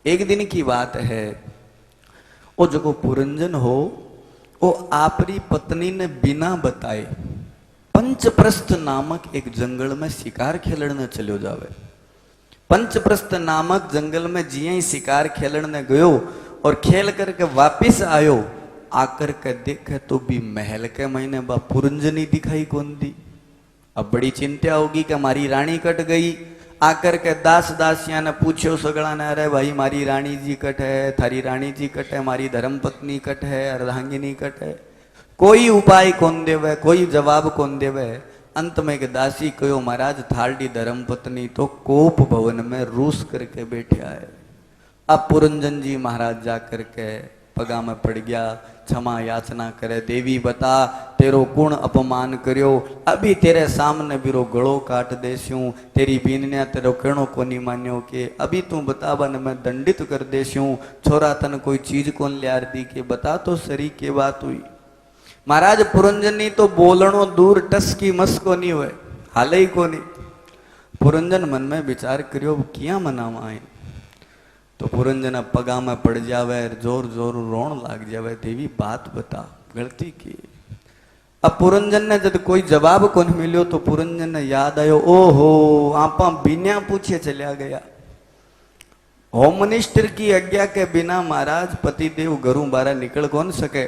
एक दिन की बात है, वो जो पुरंजन हो वो आपरी पत्नी ने बिना बताए पंचप्रस्थ नामक एक जंगल में शिकार खेलने चलो जावे। पंचप्रस्थ नामक जंगल में जिया ही शिकार खेलने गयो और खेल करके वापिस आयो। आकर के देखे तो भी महल के महीने बा पुरंजनी दिखाई कौन दी। अब बड़ी चिंता होगी कि हमारी रानी कट गई। आकर के दास दासिया ने पूछो सगड़ा ने, अरे भाई मारी रानी जी कट है, थारी रानी जी कट है, मारी धर्मपत्नी कट है, अर्धांगिनी कट है। कोई उपाय कौन देवे, कोई जवाब कौन देवे। अंत में एक दासी कहो, महाराज थारडी धर्मपत्नी तो कोप भवन में रूस करके बैठा है। अब पुरंजन जी महाराज जा करके पगा में पड़ गया, क्षमा याचना करे, देवी बता तेरो कुण अपमान करियो, अभी तेरे सामने बिरो गड़ो काट देस्यूं, तेरी बीनने तेरो कहणो कोनी मान्यो के अभी तू बतावा ने मैं दंडित कर देस्यूं। छोरा तन कोई चीज कौन लियार दी के बता तो सरी के बात हुई। महाराज पुरंजनी तो बोलणो दूर टस की मस कोनी हुए, हाल ही कोनी। पुरंजन मन में विचार करियो किया मनावा आए। तो पुरंजन पगा में पड़ जावे, जोर जोर रोन लाग जावे, देवी बात बता गलती की। अब पुरंजन ने जब कोई जवाब कौन मिलो तो पुरंजन ने याद आयो, ओहो आपा बिना पूछे चलिया गया। होम मिनिस्टर की आज्ञा के बिना महाराज पतिदेव घरों बाहर निकल कौन सके,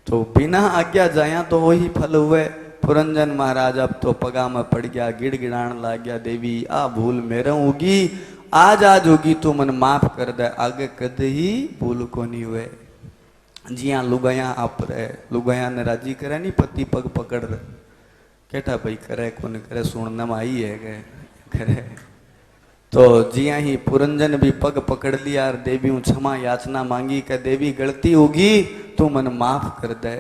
तो बिना आज्ञा जाया तो वही फल हुए। पुरंजन महाराज अब तो पगा में पड़ गया, गिड़गिड़ान लाग गया, देवी आ भूल मेरे होगी, आज होगी तू मन माफ कर दे, आगे कदे ही भूल को नहीं हुए। जिया लुगाया आप रहे, लुगाया ने राजी करे नहीं, पति पग पकड़ रहे, केटा भाई करे कौन करे, सुनने में आई है के करे। तो जिया ही पुरंजन भी पग पकड़ लिया और देवी क्षमा याचना मांगी कि देवी गलती होगी तू मन माफ कर दे।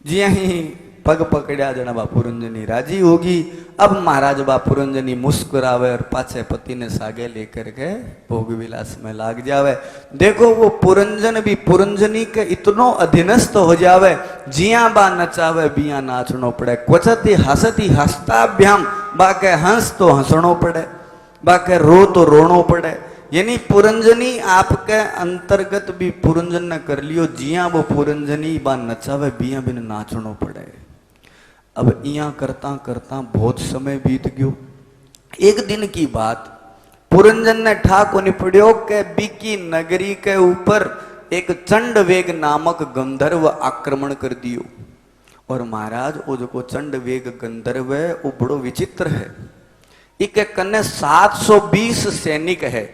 जिया ही पग पकड़िया जना बा पुरंजनी राजी होगी। अब महाराज बा पुरंजनी मुस्कुरावे और पाछे पति ने सागे लेकर के भोग विलास में लाग जावे। देखो वो पुरंजन भी पुरंजनी के इतनो अधीनस्थ हो जावे, जिया बा नचावे बिया नाचनो पड़े, क्वचती हसती हस्ताभ्याम बाके हंस तो हंसनो पड़े, बाके रो तो रोनो पड़े। यानी पुरंजनी आपके अंतर्गत भी पुरंजन ने कर लियो, जिया वो पुरंजनी बा नचावे बिया बिन नाचनो पड़े। अब इया करता करता बहुत समय बीत गयो। एक दिन की बात, पुरंजन ने ठाको निपड़ियो के बीकी नगरी के ऊपर एक चंडवेग नामक गंधर्व आक्रमण कर दियो। और महाराज वो जो चंडवेग गंधर्व है वो बड़ो विचित्र है। इके कन्ने 720 सैनिक है,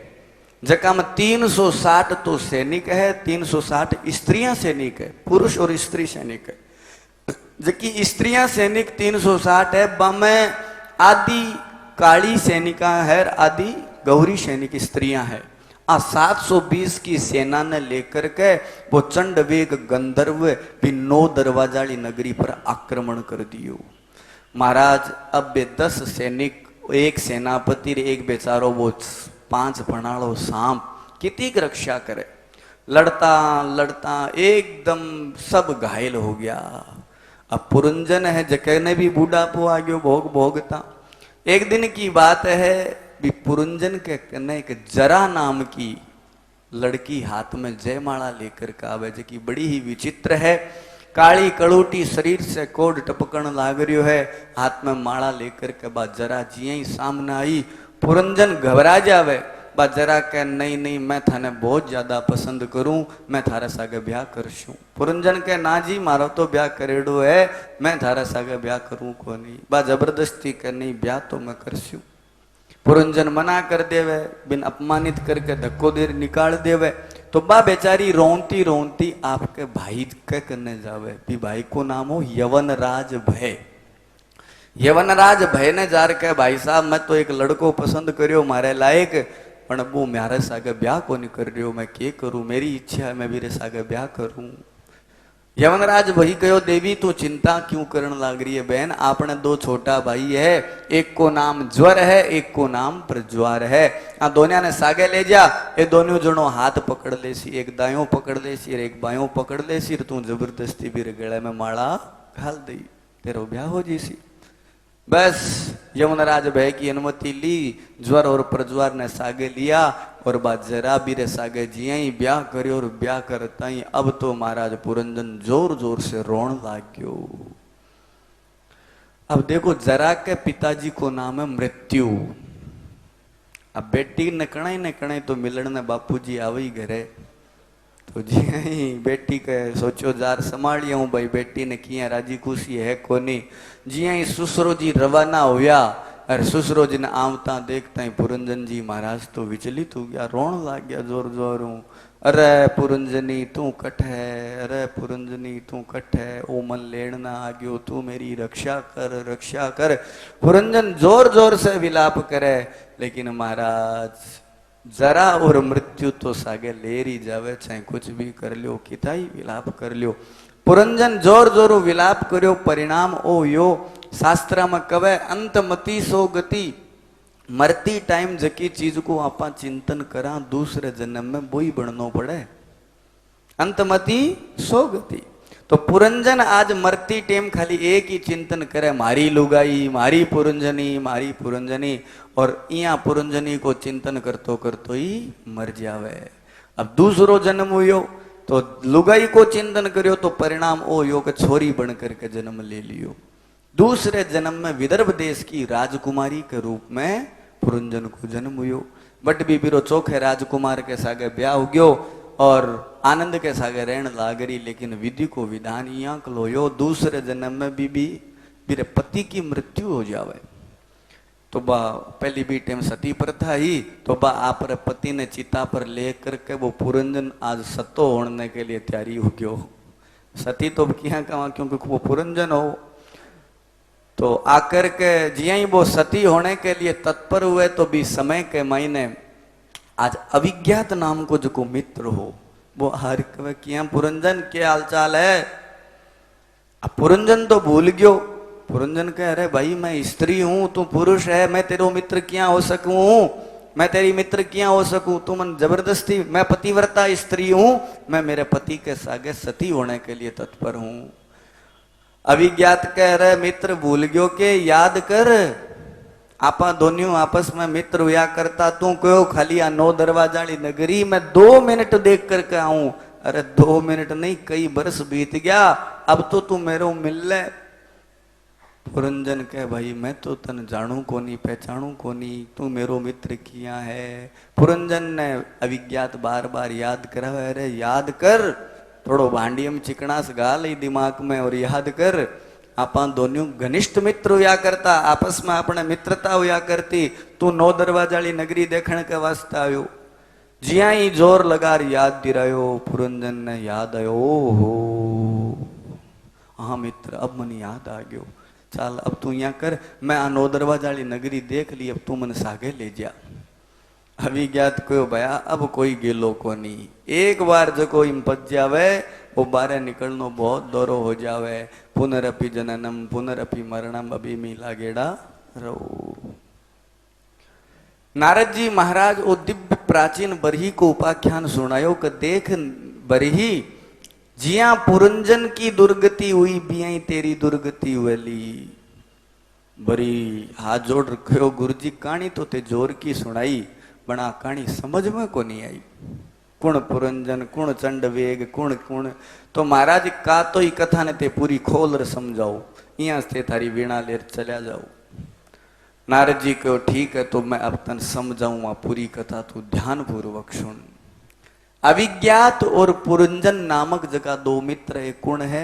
जका में 360 तो सैनिक है, 360 स्त्रियां सैनिक है, पुरुष और स्त्री सैनिक है। जबकि स्त्रियां सैनिक 360 है, बमे आदि काली सैनिका है, आदि गौरी सैनिक स्त्रियां है। 720 की सेना ने लेकर के वो चंडवेग गंधर्व भी 9 दरवाजाली नगरी पर आक्रमण कर दियो। महाराज अब बे 10 सैनिक, एक सेनापति एक बेचारो वो 5 फणालो सांप कितनी रक्षा करे। लड़ता लड़ता एकदम सब घायल हो गया। अब पुरंजन है जके ने भी बूढ़ापो आ गयो भोग भोगता। एक दिन की बात है, भी पुरंजन के कने एक जरा नाम की लड़की हाथ में जयमाला लेकर के आवे, जो कि बड़ी ही विचित्र है। काली कड़ूटी शरीर से कोड टपकन लाग रियो है, हाथ में माला लेकर के बा जरा जिया ही सामने आई। पुरंजन घबरा जावे, बा जरा के नहीं नहीं मैं थाने बहुत ज्यादा पसंद करूं, मैं थारे सागे ब्याह करशूं। पुरंजन के ना जी मारो तो ब्याह करेडो है, मैं थारे सागे ब्याह करूं को नहीं। बा जबरदस्ती के नहीं ब्याह तो मैं करशूं। पुरंजन मना कर देवे, बिन अपमानित करके धक्को देर निकाल देवे। तो बा बेचारी रोंती रोंती आपके भाई के करने जावे, भी भाई को नाम हो यवनराज भय। यवनराज भय ने जार के, भाई साहब मैं तो एक लड़को पसंद करियो मारे लायक, पण वो म्यारे सागे ब्याह को नहीं कर रही, मैं के करूं, मेरी इच्छा है मैं वीरे सागे ब्याह करूं। यवनराज वही कहो, देवी तू चिंता क्यों करने लग रही है बहन, आपने 2 छोटा भाई है, एक को नाम ज्वर है, एक को नाम प्रज्वार है। आ दोनों ने सागे ले जा, ये दोनों जनो हाथ पकड़ लेसी, एक दायों पकड़ लेसी और एक बायों पकड़ लेसी, तू जबरदस्ती भी गले में माला घाल दी, तेरो ब्याह हो जीसी। बस यमुनराज भय की अनुमति ली, ज्वर और प्रज्वर ने सागे लिया और बाद जरा बीरे सागे जिया ही ब्याह करियो और ब्याह करता ही अब तो महाराज पुरंजन जोर जोर से रोन लाग्यो। अब देखो जरा के पिताजी को नाम है मृत्यु। अब बेटी ने कणाई तो मिलन ने बापूजी आवई घरे तो जी बेटी के सोचो जार संभालिया हूं भाई बेटी ने किया राजी खुशी है कोनी। जी सुसरो जी रवाना होया अरे सुसरो जी ने आवता देखता ही पुरंजन जी महाराज तो विचलित हो गया, रोन लाग गया जोर जोर हूं। अरे पुरंजनी तू कठ है, अरे पुरंजनी तू कठ है, ओ मन लेन ना आ गयो, तू मेरी रक्षा कर रक्षा कर। पुरंजन जोर जोर से विलाप करे लेकिन महाराज जरा और मृत्यु तो सागे लेरी जावे, चाहे कुछ भी कर लियो किताई विलाप कर लियो। पुरंजन जोर जोर विलाप करियो, परिणाम ओ यो शास्त्र में कवे अंतमति सो गति। मरती टाइम जकी चीज को आपा चिंतन करा दूसरे जन्म में वही बनना पड़े, अंतमति सो गति। तो पुरंजन आज मरती टेम खाली एक ही चिंतन करे मारी लुगाई मारी पुरंजनी और इया पुरंजनी को चिंतन करतो करतो ही मर जावे। अब दूसरो जन्म हुयो तो लुगाई को चिंतन करियो तो परिणाम ओ यो के छोरी बन करके जन्म ले लियो। दूसरे जन्म में विदर्भ देश की राजकुमारी के रूप में पुरंजन को जन्म हुयो। बट बीबीरो चोखे राजकुमार के सागे ब्याह हो गयो और आनंद के सागे रहन लागरी, लेकिन विधि को विधान यहाँ कलोयो दूसरे जन्म में बीबी मेरे पति की मृत्यु हो जावे। तो बा पहली भी टाइम सती प्रथा ही तो बा आप पति ने चिता पर ले करके वो पुरंजन आज सतो होने के लिए तैयारी हो गयो। सती तो क्या कहा क्योंकि वो पुरंजन हो तो आकर के जिया ही वो सती होने के लिए तत्पर हुए तो भी समय के महीने आज अविज्ञात नाम को जो को मित्र हो वो हर किया पुरंजन क्या हालचाल है। अब पुरंजन तो भूल गयो। पुरंजन कह अरे भाई मैं स्त्री हूं तू पुरुष है, मैं तेरो मित्र क्या हो सकूं, मैं तेरी मित्र क्या हो सकूं, तू मन जबरदस्ती, मैं पतिव्रता स्त्री हूं, मैं मेरे पति के सागे सती होने के लिए तत्पर हूं। अविज्ञात कह रहे मित्र भूल गयो के याद कर आपा दोनों आपस में मित्र हुआ करता, तू कहो खाली आ 9 दरवाजाली नगरी में 2 मिनट देख करके आऊं। अरे 2 मिनट नहीं कई बरस बीत गया, अब तो तू मेरो मिल ले। पुरंजन कह भाई मैं तो तन जानू कोनी पहचानू कोनी, तू मेरो मित्र किया है। पुरंजन ने अविज्ञात बार बार याद करा, अरे याद कर थोड़ो भांडियम चिकनास गाल ही दिमाग में और याद कर आपा दोनों घनिष्ठ मित्र हुआ करता, आपस में अपने मित्रता हुआ करती, तू 9 दरवाजाली नगरी देखने के वास्ते आयो। जिया ही जोर लगार याद दिरायो। पुरंजन ने याद आयो, ओहो हाँ मित्र अब मन याद आ गयो, चाल अब तू यहाँ कर मैं आ 9 दरवाजाली नगरी देख ली, अब तू मन सागे ले जा। अभिज्ञात को भया अब कोई गेलो को नहीं, एक बार जो कोई पच जावे वो बारे निकलनो बहुत दौरो हो जावे। पुनरअपि जननम पुनरअपि मरणम अभी मिला गेड़ा रो। नारद जी महाराज वो दिव्य प्राचीन बरही को उपाख्यान सुनायो कि देख बरही जिया पुरंजन की दुर्गति हुई बिया तेरी दुर्गति हुएली। बरी हाथ जोड़ रखो गुरु जी कहानी तो ते जोर की सुनाई, बना कहानी समझ में को नहीं आई। कुण पुरंजन कुण चंड वेग कुण कुण तो महाराज का तो ही कथा ने ते पूरी खोल र समझाओ, यहाँ से थारी वीणा लेर चल्या जाओ। नारद जी को ठीक है तो मैं अब तन समझाऊंगा पूरी कथा, तू ध्यान पूर्वक सुन। अविज्ञात और पुरंजन नामक जगह 2 मित्र एक गुण है।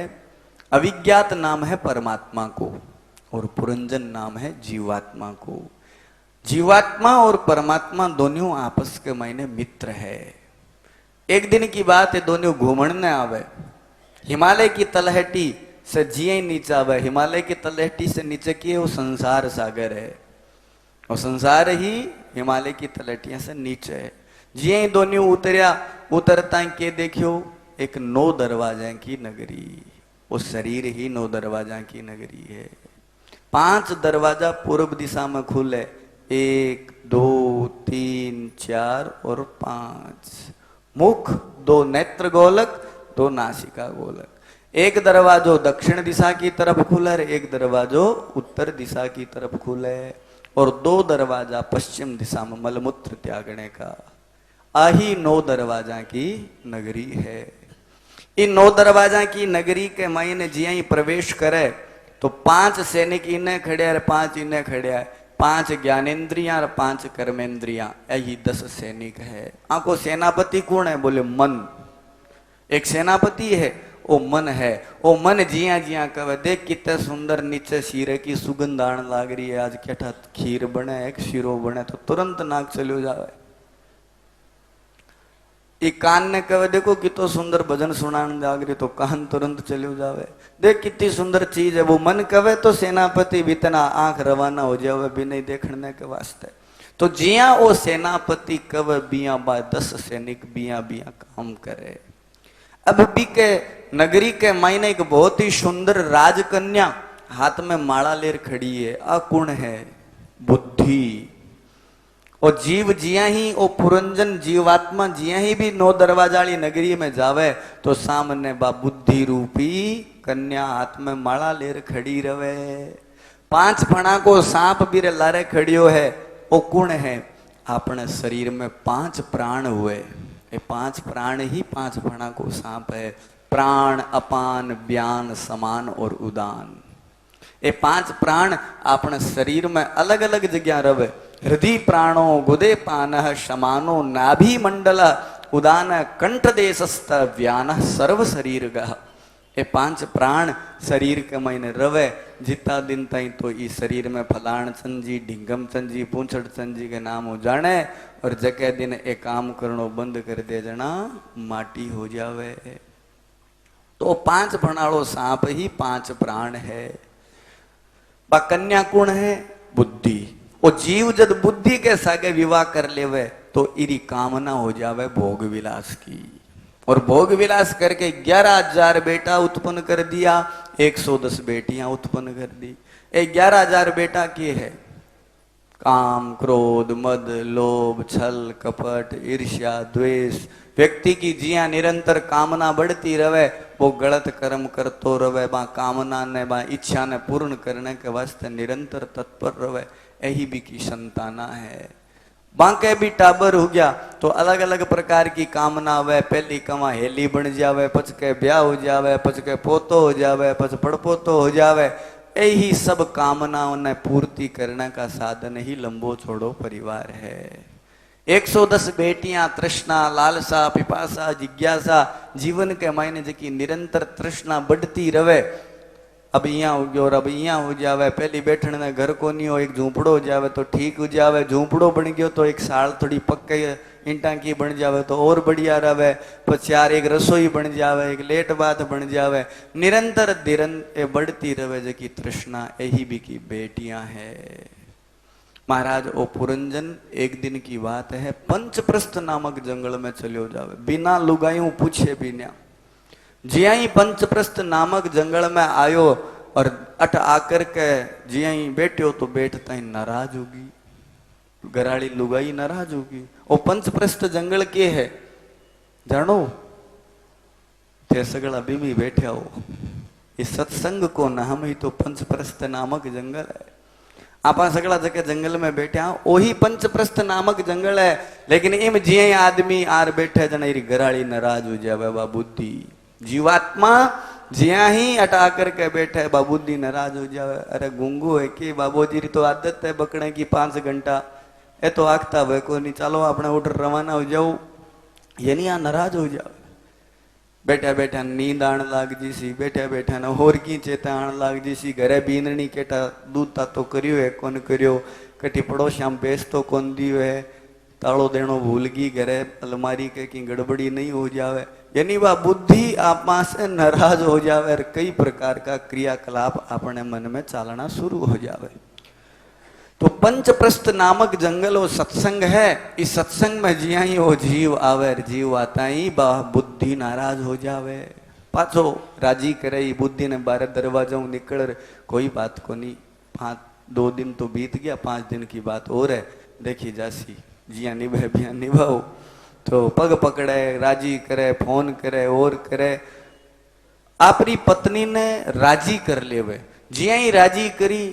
अविज्ञात नाम है परमात्मा को और पुरंजन नाम है जीवात्मा को। जीवात्मा और परमात्मा दोनों आपस के मायने मित्र है। एक दिन की बात है, दोनों घूमने आवे, हिमालय की तलहटी से जिये नीचे आवे। हिमालय की तलहटी से नीचे की वो संसार सागर है और संसार ही हिमालय की तलहटिया से नीचे है। जिये ही दोनों उतरिया, उतरता के देखियो एक 9 दरवाजा की नगरी, वो शरीर ही 9 दरवाजा की नगरी है। 5 दरवाजा पूर्व दिशा में खुले, 1 2 3 4 और 5 मुख, 2 नेत्र गोलक, 2 नासिका गोलक। एक दरवाजो दक्षिण दिशा की तरफ खुले, एक दरवाजो उत्तर दिशा की तरफ खुले, और 2 दरवाजा पश्चिम दिशा में मलमूत्र त्यागने का। आही 9 दरवाजा की नगरी है। इन 9 दरवाजा की नगरी के मायने जिया ही प्रवेश करे तो 5 सैनिक इन्हें खड़े है, 5 इन्हें खड़े है, 5 ज्ञानेन्द्रिया और 5 कर्मेंद्रिया, यही 10 सैनिक है। आंको सेनापति कौन है? बोले मन। एक सेनापति है, वो मन है। वो मन जिया जिया कहे देख कितने सुंदर नीचे शीरे की सुगंध आने लाग रही है, आज क्या खीर बने, एक शीरो बने, तो तुरंत नाक चलो जावे। ये कान ने कहे देखो कितो सुंदर भजन सुनाने लाग रही, तो कान तुरंत चलो जावे। देख कितनी सुंदर चीज है, वो मन कहे तो सेनापति बितना आंख रवाना हो जावे भी नहीं देखने के वास्ते। तो जिया वो सेनापति कवे बिया बा 10 सैनिक बिया बिया काम करे। अब भी के नगरी के मायने एक बहुत ही सुंदर राजकन्या हाथ में माला लेर खड़ी है। आ कौन है? बुद्धि। और जीव जिया ही ओ पुरंजन जीवात्मा जिया ही भी 9 दरवाजाली नगरी में जावे तो सामने बा बुद्धि रूपी कन्या हाथ में माला लेर खड़ी रवे। 5 फणा को सांप भी लारे खड़ियो है। ओ कौन है? अपने शरीर में 5 प्राण हुए, ये 5 प्राण ही 5 फणा को सांप है। प्राण, अपान, व्यान, समान और उदान, ये 5 प्राण अपने शरीर में अलग अलग जगह रवे। हृदय प्राणो गुदे पान शमानो नाभि मंडल उदान कंठ देशस्थ व्यान सर्व शरीर गह। ये 5 प्राण शरीर के महीने रवे। जितना दिन तई तो इस शरीर में फलाण चंजी, ढिंगम चंजी, पूंछड़ चंजी के नाम हो जाने, और जके दिन एक काम करनो बंद कर दे जना माटी हो जावे। तो 5 फणाड़ो सांप ही 5 प्राण है। बा कन्या कौन है? बुद्धि। वो जीव जब बुद्धि के सागे विवाह कर लेवे तो इरी कामना हो जावे भोग विलास की, और भोग विलास करके 11,000 बेटा उत्पन्न कर दिया, 110 बेटियां उत्पन्न कर दी। 11,000 बेटा के है? काम, क्रोध, मद, लोभ, छल, कपट, ईर्ष्या, द्वेष। व्यक्ति की जिया निरंतर कामना बढ़ती रहे, वो गलत कर्म करतो रहे, बा कामना ने बा इच्छा ने पूर्ण करने के वास्ते निरंतर तत्पर रहे। यही भी की संताना है। बांके भी टाबर हो गया तो अलग अलग प्रकार की कामना हुए। पहली कमा हेली बन जावे, पचके ब्याह हो जावे, पचके पोतो हो जावे, पच पड़पोतो हो जावे। यही सब कामनाओं ने पूर्ति करने का साधन ही लंबो छोड़ो परिवार है। 110 बेटियां, तृष्णा, लालसा, पिपासा, जिज्ञासा, जीवन के मायने जी निरंतर तृष्णा बढ़ती रवे। अब यहाँ हो गया और अब यहाँ हो जावे। पहली बैठने ने घर को नहीं हो, एक झूंपड़ो हो जावे तो ठीक हो जावे। झूंपड़ो बन गयो तो एक साल थोड़ी पक्के ईंटा की बन जावे तो और बढ़िया रहे। पचार एक रसोई बन जावे, एक लेट बात बन जावे। निरंतर धीरन बढ़ती रहे जकी तृष्णा। यही भी की बेटियां है। महाराज ओ पुरंजन एक दिन की बात है, पंचप्रस्थ नामक जंगल में चलो जावे, बिना लुगायूं पूछे बिना। जिया ही पंचप्रस्थ नामक जंगल में आयो और अट आकर के जिया ही बैठो तो बैठता ही नाराज होगी, गराड़ी लुगाई नाराज होगी। ओ पंचप्रस्थ जंगल के है जानो? थे सगला बीबी बैठा हो। इस सत्संग को नाम ही तो पंचप्रस्थ नामक जंगल है। आप सगला जगह जंगल में बैठे वही पंचप्रस्थ नामक जंगल है। लेकिन इम जिये आदमी आर बैठे जन गराड़ी नाराज हो जावे बा बुद्धि। जीवात्मा जिया ही अटा करके बैठे बा बुद्धि नाराज हो जावे। अरे गूंगू है कि बाबूजी तो आदत है बकने की 5 घंटा, ए तो आखता भाई को नहीं, चलो अपने उठ रवाना हो जाओ, ये नहीं नाराज हो जाओ। बैठा बैठा नींद आन लाग जी सी, बैठा बैठा न होर की चेता आन लाग जी सी। घरे बीननी केटा दूध ता तो करियो है कौन करियो, कटी पड़ोसियां बेच तो कौन दियो है, तालो देनो भूल गई घरे अलमारी के की गड़बड़ी नहीं हो जावे। यानी वह बुद्धि आप से नाराज हो जावे और कई प्रकार का क्रियाकलाप अपने मन में चालना शुरू हो जावे। तो पंचप्रस्थ नामक जंगल वो सत्संग है। इस सत्संग में जिया ही वो जीव आवे, जीव आता ही बा बुद्धि नाराज हो जावे। पाछो राजी करे बुद्धि ने 12 दरवाजा निकल, कोई बात को नहीं। 2 दिन तो बीत गया, 5 दिन की बात और है, देखी जासी। जिया निभे बिया निभाओ। तो पग पकड़े, राजी करे, फोन करे और करे। आपरी पत्नी ने राजी कर लेवे, जिया ही राजी करी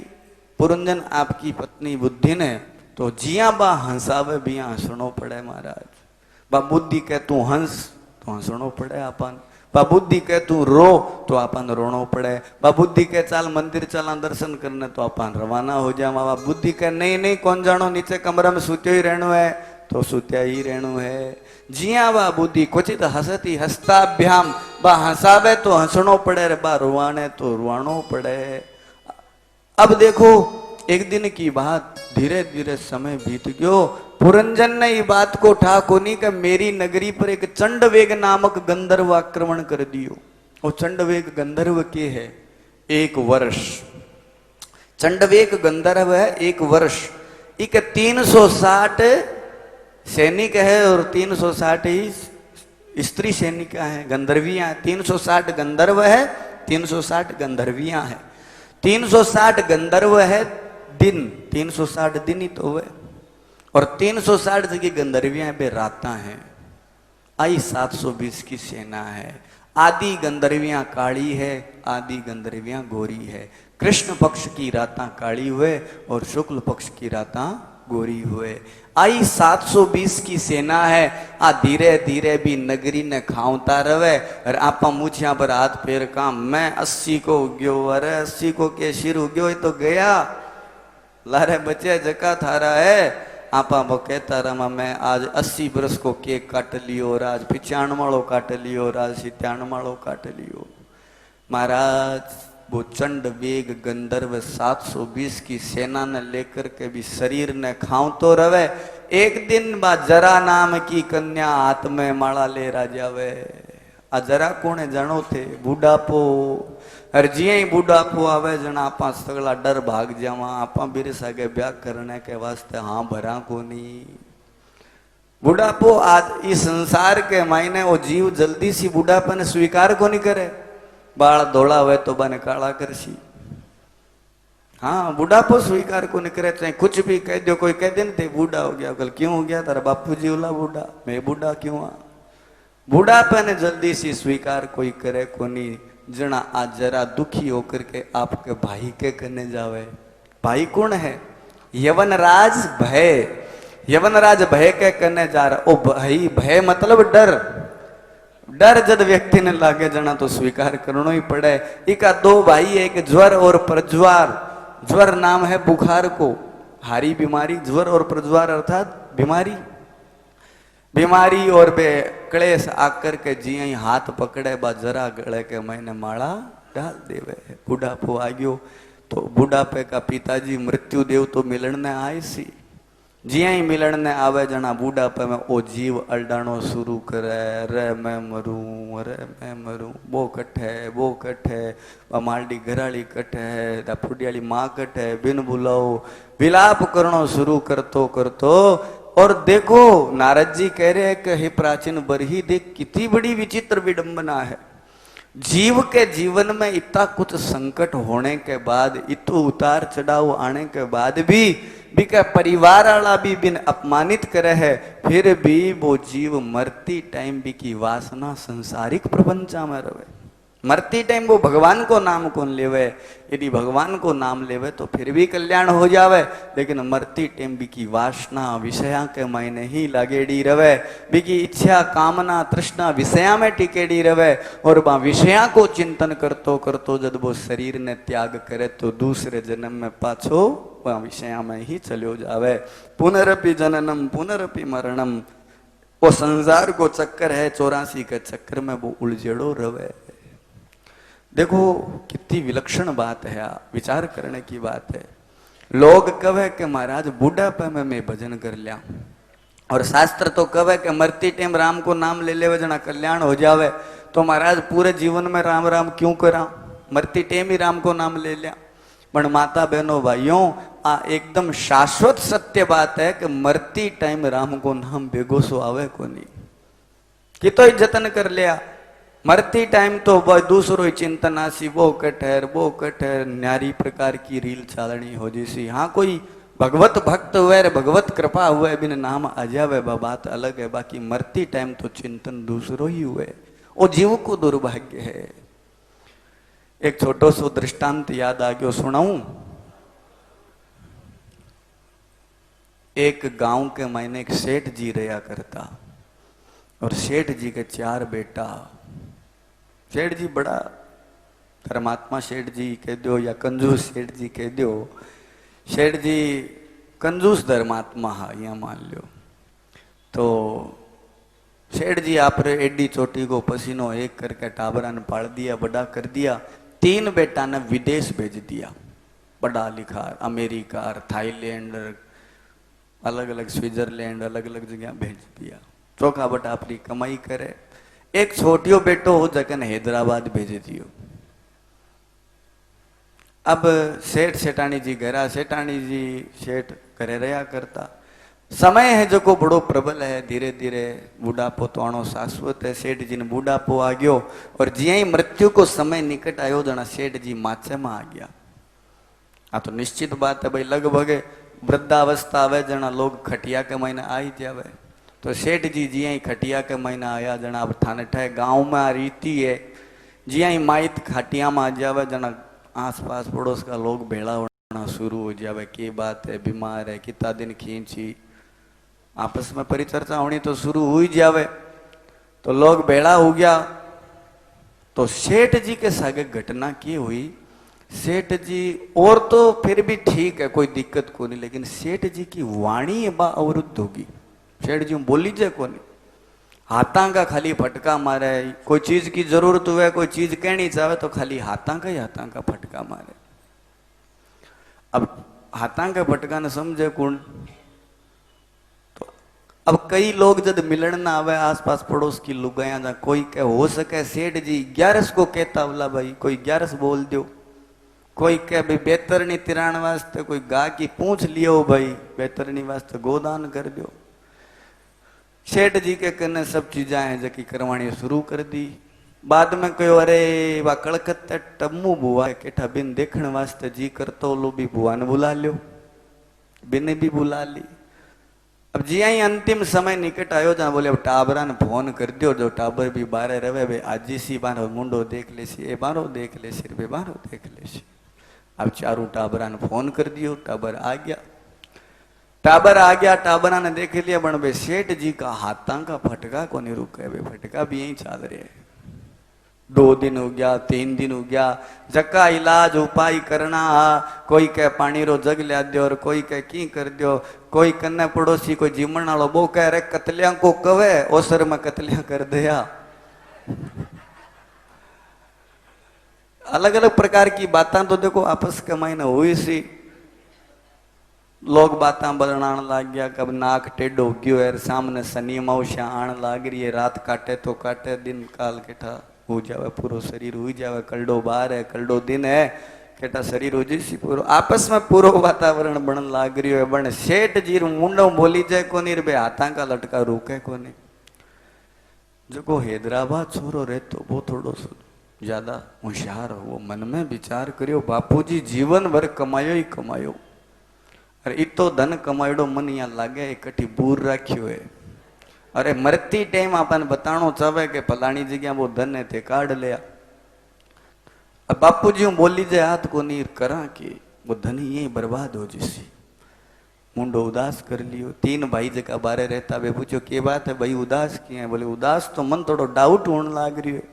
पुरंजन आपकी पत्नी बुद्धि ने, तो जिया बा हंसावे बिया हंसणो पड़े महाराज। बा बुद्धि कह तू हंस तो हंसणो पड़े आपन, बा बुद्धि कह तू रो तो आपन रोनो पड़े, बा बुद्धि कह चाल मंदिर चला दर्शन करने तो अपन रवाना हो जाए, बा बुद्धि कह नहीं नहीं कौन जानो नीचे कमरा में सुत्यो ही रहनो है तो सुत्या ही रहनो है। जिया बा बुद्धि क्वचित हसती हस्ताभ्याम, बा हंसावे तो हंसणो पड़े रे, बा रुवाने तो रुवानो पड़े। अब देखो एक दिन की बात, धीरे धीरे समय बीत गयो, पुरंजन ने ये बात को उठा कोनी कि मेरी नगरी पर एक चंडवेग नामक गंधर्व आक्रमण कर दियो। वो चंडवेग गंधर्व के है 1 वर्ष, चंडवेग गंधर्व है 1 वर्ष, एक 360 सैनिक है और 360 ही स्त्री सैनिक है, गंधर्वियां, 360 गंधर्व है, 360 गंधर्वियां है, 360 गंधर्व है दिन, 360 दिन ही तो हुए, और 360 की गंधर्वियां बे राता हैं। आई 720 की सेना है, आदि गंधर्वियां काली है, आदि गंधर्वियां गोरी है। कृष्ण पक्ष की राता काली हुए और शुक्ल पक्ष की राता गोरी हुए। आई 720 की सेना है, आ धीरे धीरे भी नगरी ने खावता रवे, और आपा मुछिया पर हाथ फेर काम, मैं 80 को उग्यो, अरे 80 को के सिर उग्यो ये तो गया, लारे बचे जका थारा है। आपा वो कहता रमा मैं आज 80 बरस को केक काट लियो, और आज 95 मालो काट लियो, और आज 97 मालो काट लियो। महाराज वो चंड वेग गंधर्व 720 की सेना ने लेकर के भी शरीर ने खाओ तो रवे। एक दिन बा जरा नाम की कन्या हाथ में माला ले राजावे। आ जरा कोने जानो थे बूढ़ापो, अरे जिये ही बूढ़ापो आवे जना आपा सगला डर भाग जावा, आपा बीरे सागे ब्याह करने के वास्ते हाँ भरा कोनी। बूढ़ापो आज इस संसार के मायने वो जीव जल्दी सी बूढ़ापे ने स्वीकार को नहीं करे, बाल धोला हुए तो बने काला करसी। हाँ बुढ़ापो स्वीकार को नहीं करे, चाहे कुछ भी कह दो, कोई कह दे थे बूढ़ा हो गया, कल क्यों हो गया तारा बापू जी उला बूढ़ा, मैं बूढ़ा क्यों आ। बूढ़ापे ने जल्दी सी स्वीकार कोई करे को नहीं। जना आज जरा दुखी होकर के आपके भाई के करने जावे, भाई कौन है? यवनराज भय, यवनराज भय के करने जा रहा। ओ भाई भय मतलब डर, डर जब व्यक्ति ने लागे जना तो स्वीकार करना ही पड़े। इका 2 भाई, एक ज्वर और प्रज्वार। ज्वर नाम है बुखार को, हारी बीमारी, ज्वर और प्रज्वार अर्थात बीमारी, बीमारी और बे क्लेश आकर के जिये ही हाथ पकड़े बा जरा गले के मैंने माला डाल देवे। बुढ़ापो आ गयो तो बुढ़ापे का पिताजी मृत्यु देव तो मिलने आए सी, जिया ही मिलने आवे जना बूढ़ापे में ओ जीव अल्डाणो शुरू करे, अरे मैं मरूं, अरे मैं मरूं, वो कट्ठे वो कट्ठे, मालडी घराली कट्ठे, फुडियाली माँ कट्ठे, बिन बुलाओ विलाप करनो शुरू करतो करतो। और देखो नारद जी कह रहे हैं कि हे प्राचीन बरही देख कितनी बड़ी विचित्र विडंबना है। जीव के जीवन में इतना कुछ संकट होने के बाद, इतो उतार चढ़ाव आने के बाद भी क्या परिवार वाला भी बिन अपमानित करे है, फिर भी वो जीव मरती टाइम भी की वासना संसारिक प्रपंचा में रहे। मरती टाइम वो भगवान को नाम कौन लेवे, यदि भगवान को नाम लेवे तो फिर भी कल्याण हो जावे, लेकिन मरती टाइम भी की वासना विषया के मायने ही लागेड़ी रवे, बिकी इच्छा कामना तृष्णा विषया में टिकेड़ी रवे। और वह विषया को चिंतन करतो करतो जब वो शरीर ने त्याग करे तो दूसरे जन्म में पाछो वह विषया में ही चलो जावे। पुनरपि जननम पुनरपि मरणम, वो संसार को चक्कर है, 84 के चक्कर में वो उलझेड़ो रवे। देखो कितनी विलक्षण बात है, विचार करने की बात है। लोग कहे कि महाराज बूढ़ापे में मैं भजन कर लिया, और शास्त्र तो कहे कि मरती टाइम राम को नाम ले ले जना कल्याण हो जावे, तो महाराज पूरे जीवन में राम राम क्यों करा, मरती टाइम ही राम को नाम ले लिया। पर माता बहनों भाइयों, आ एकदम शाश्वत सत्य बात है कि मरती टाइम राम को नाम बेगो सो आवे को नहीं, कि तो ही जतन कर लिया। मरती टाइम तो वह दूसरो ही चिंतन आसी, वो कठहर न्यारी प्रकार की रील चालनी हो जैसी। हाँ कोई भगवत भक्त हुए, भगवत कृपा हुए, बिन नाम आ जावे बात अलग है, बाकी मरती टाइम तो चिंतन दूसरो ही हुए। वो जीव को दुर्भाग्य है। एक छोटो सो दृष्टांत याद आ गयो, सुनाऊं। एक गांव के मायने एक सेठ जी रहा करता, और सेठ जी के 4 बेटा। सेठ जी बड़ा धर्मात्मा सेठ जी कह दो या कंजूस सेठ जी कह दो, सेठ जी कंजूस धर्मात्मा हा, यहाँ मान लो। तो सेठ जी आप रे एडी चोटी को पसीनो एक करके टाबरा ने पाल दिया, बड़ा कर दिया। 3 बेटा ने विदेश भेज दिया, पढ़ा लिखा, अमेरिका, थाईलैंड, अलग अलग स्विट्जरलैंड, अलग अलग जगह भेज दिया। चौका बटा अपनी कमाई करे। एक छोटियो बेटो हो जगन हैदराबाद भेज दियो। अब सेठ सेठानी जी घरा, सेठानी जी सेठ घरे रहा करता। समय है जो को बड़ो प्रबल है, धीरे धीरे बूढ़ापो तो आनो शाश्वत है। सेठ जी ने बूढ़ापो आ गयो, और जिया ही मृत्यु को समय निकट आयो जना सेठ जी माचे में आ गया। आ तो निश्चित बात है भाई, लगभग वृद्धावस्था आवे जना लोग खटिया के महीने आई जावे। तो सेठ जी जिया ही खटिया के महीने आया जना, अब थाने ठे गांव में आ रीति है, जिया ही माइत खटिया में आ जावे जना आस पास पड़ोस का लोग भेड़ा होना शुरू हो जावे। की बात है, बीमार है, कितना दिन खींची, आपस में परिचर्चा होनी तो शुरू हुई जावे। तो लोग भेड़ा हो गया। तो सेठ जी के सागे घटना की हुई, सेठ जी और तो फिर भी ठीक है, कोई दिक्कत को नहीं, लेकिन सेठ जी की वाणी बा अवरुद्ध होगी। सेठ जी बोली जाए को नहीं, हाथा का खाली फटका मारे। कोई चीज की जरूरत हुए, कोई चीज कहनी चाहे तो खाली हाथा का फटका मारे। अब हाथा का फटका ने समझे कौन? तो अब कई लोग जब मिलन ना आवे आसपास पड़ोस की लुगाया, जा कोई कह हो सके सेठ जी 11 को कहता बोला भाई कोई 11 बोल दो, कोई कह भाई बेतरनी तिराण वास्ते कोई गा की पूछ लियो भाई, बेतरनी वास्ते गोदान कर दो। सेठ जी के कने सब चीजा है जकी करवाणी शुरू कर दी। बाद में कहो अरे वा कलकत्ता टम्मू बुआ केठा बिन देखने वास्ते जी करतो लो, भी बुआ ने बुला लियो, बिन भी बुला ली। अब जी आई अंतिम समय निकट आयो जहाँ बोले अब टाबरा ने फोन कर दियो, जो टाबर भी बारे रहे भाई आज सी बारो मुंडो देख ले सी, ए बारो देख ले सी, रे बारो देख ले सी। अब चारों टाबरा ने फोन कर दियो, टाबर आ गया। टाबर आ गया, टाबरा ने देख लिया, बन भाई सेठ जी का हाथा का फटका को नहीं रुके, भाई फटका भी यही चल रहे है। 2 दिन हो गया, 3 दिन हो गया, जक्का इलाज उपाय करना, कोई कह पानी रो जग लिया दो, और कोई कह की कर दो, कोई कन्ने पड़ोसी कोई जीमण वालो वो कह रहे कतलियां को कवे ओसर में कतलियां कर दिया। अलग अलग प्रकार की बातें तो देखो आपस के मायने हुई सी। लोग बातें बनाने लग गया, कब नाक टेढ़ो गयो है, सामने शनि अमावस्या आने लग रही है, रात काटे तो काटे, दिन काल केठा हो जावे, पूरा शरीर हो जावे, कलडो बार है, कलडो दिन है, केटा शरीर हो जी पूरो आपस में पूरो वातावरण बन लाग रही है। बन सेठ जी मुंडो बोली जाए को नहीं, रे हाथा का लटका रुके को नहीं। जो को हैदराबाद छोरो रहे तो वो थोड़ो सो ज्यादा होशियार हो, वो मन में विचार करियो बापूजी जीवन भर कमायो ही कमायो, अरे इतो धन कमायड़ो मन यहाँ लागे इकट्ठी बूर राख्यो है। अरे मरती टाइम अपन बताणो चाहे कि फलानी जगह वो धन है ते काढ़ लिया। अब बापू जी बोली जाए हाथ को नीर करा कि वो धन यही बर्बाद हो जिसी। मुंडो उदास कर लियो। 3 भाई जगह बारे रहता, वे पूछो के बात है भाई उदास किए है? बोले उदास तो मन थोड़ो डाउट होने लाग रही है,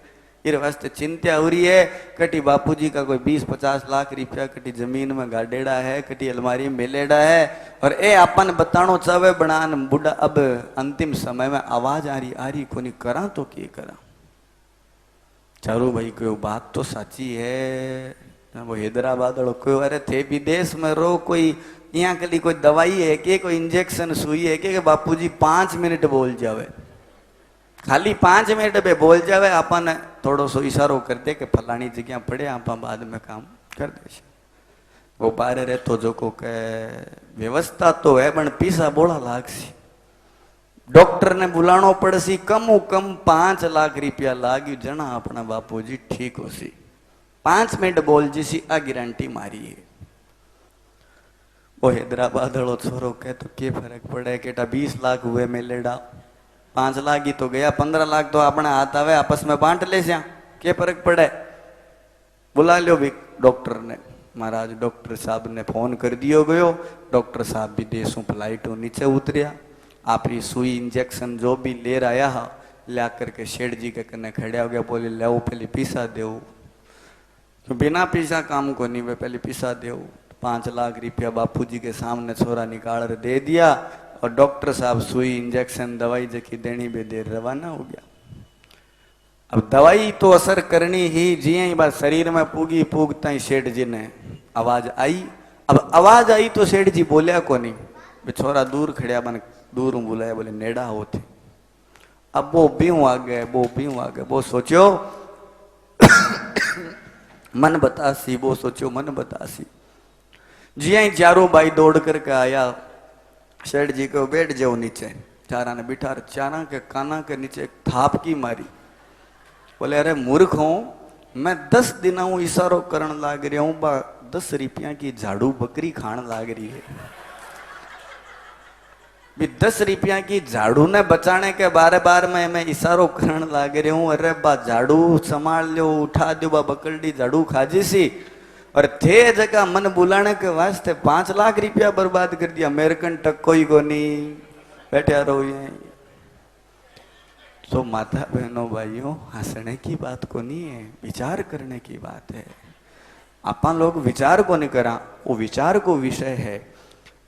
इस वास्ते चिंता हो रही है। कटी बापूजी का कोई 20-50 लाख रुपया कटी जमीन में गाडेड़ा है, कटी अलमारी में मेलेड़ा है, और ए अपन बताणो चाहे बनान बुढ़ा। अब अंतिम समय में आवाज आ रही कोनी करा तो के करा। चारू भाई कोई बात तो साची है। वो हैदराबाद वालों को अरे थे विदेश में रो, कोई यहाँ के लिए कोई दवाई है के, कोई इंजेक्शन सुई है के बापूजी 5 मिनट बोल जावे, खाली 5 मिनट पे बोल जावे, अपन थोड़ो सो इशारो कर दे कि फलानी जगह पड़े, आप बाद में काम कर दे। वो बारे रहे तो जो को के व्यवस्था तो है पण पीसा बोला लाग सी, डॉक्टर ने बुलानो पड़सी, कम 5 लाख रुपया लागी जना अपना बापूजी ठीक हो सी। 5 मिनट बोल जी आ गारंटी मारी है। वो हैदराबाद वालो छोरो कहे तो के फर्क पड़े, केटा 20 लाख हुए मेलेड़ा, 5 लाख ही तो गया, 15 लाख तो अपने हाथ आवे आपस में बांट ले, क्या फर्क पड़े। बुला लो भी डॉक्टर ने। महाराज डॉक्टर साहब ने फोन कर दियो गयो। डॉक्टर साहब भी देशों फ्लाइटों नीचे उतरिया। आप ये सुई इंजेक्शन जो भी ले आया हा ला करके शेठ जी के कने खड़े हो गया। बोले ले पहले पीसा दो, बिना पीसा काम को नहीं, वे पहले पीसा दो। 5 लाख रुपया बापू जी के सामने छोरा निकाल कर दे दिया और डॉक्टर साहब सुई इंजेक्शन दवाई जकी देनी बे देर रवाना हो गया। अब दवाई तो असर करनी ही, जिये ही बात शरीर में पूगी पूगता ही सेठ जी ने आवाज आई। अब आवाज आई तो सेठ जी बोलिया को नहीं, छोरा दूर खड़िया बन दूर बुलाया, बोले नेड़ा होते। अब वो बीऊ आ गए, वो बीऊ आ गए। वो सोचो मन बतासी, वो सोचो मन बतासी। जिया ही चारों भाई दौड़ करके आया। सेठ जी को बैठ जाओ नीचे, चारा ने बिठा, चारा के काना के नीचे एक थाप की मारी। बोले अरे मूर्ख हूं मैं, 10 दिन हूं इशारो करण लाग रहा हूं, 10 रुपया की झाड़ू बकरी खान लाग रही है। भी 10 रुपया की झाड़ू ने बचाने के बारे बार में मैं इशारो करण लाग रही हूं। अरे बा झाड़ू संभाल लो, उठा दो, बा बकरडी झाड़ू खाजी सी। और थे जगह मन बुलाने के वास्ते 5 लाख रुपया बर्बाद कर दिया। अमेरिकन टक कोई को नहीं, बैठे रहो ये। तो माता बहनों भाइयों, हंसने की बात को नहीं है, विचार करने की बात है। आपा लोग विचार को नहीं करा, वो विचार को विषय है।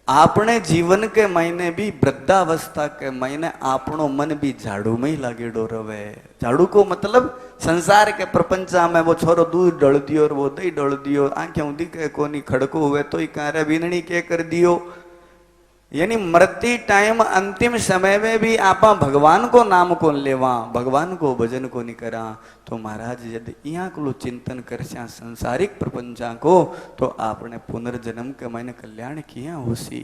आपने जीवन के महीने भी वृद्धावस्था के महीने आपनो मन भी झाड़ू में ही लागेडो रवे। झाड़ू को मतलब संसार के प्रपंचा में वो छोरो दूध डल दियो और वो दही डल दियो, आंखें दिखे कोनी, खड़को हुए तो ही कह बीननी के कर दियो। यानी मरती टाइम अंतिम समय में भी आपा भगवान को नाम को लेवा, भगवान को भजन को नहीं करा। तो महाराज यदि यहाँ को चिंतन कर संसारिक प्रपंचा को, तो आपने पुनर्जन्म के मैंने कल्याण किया होसी।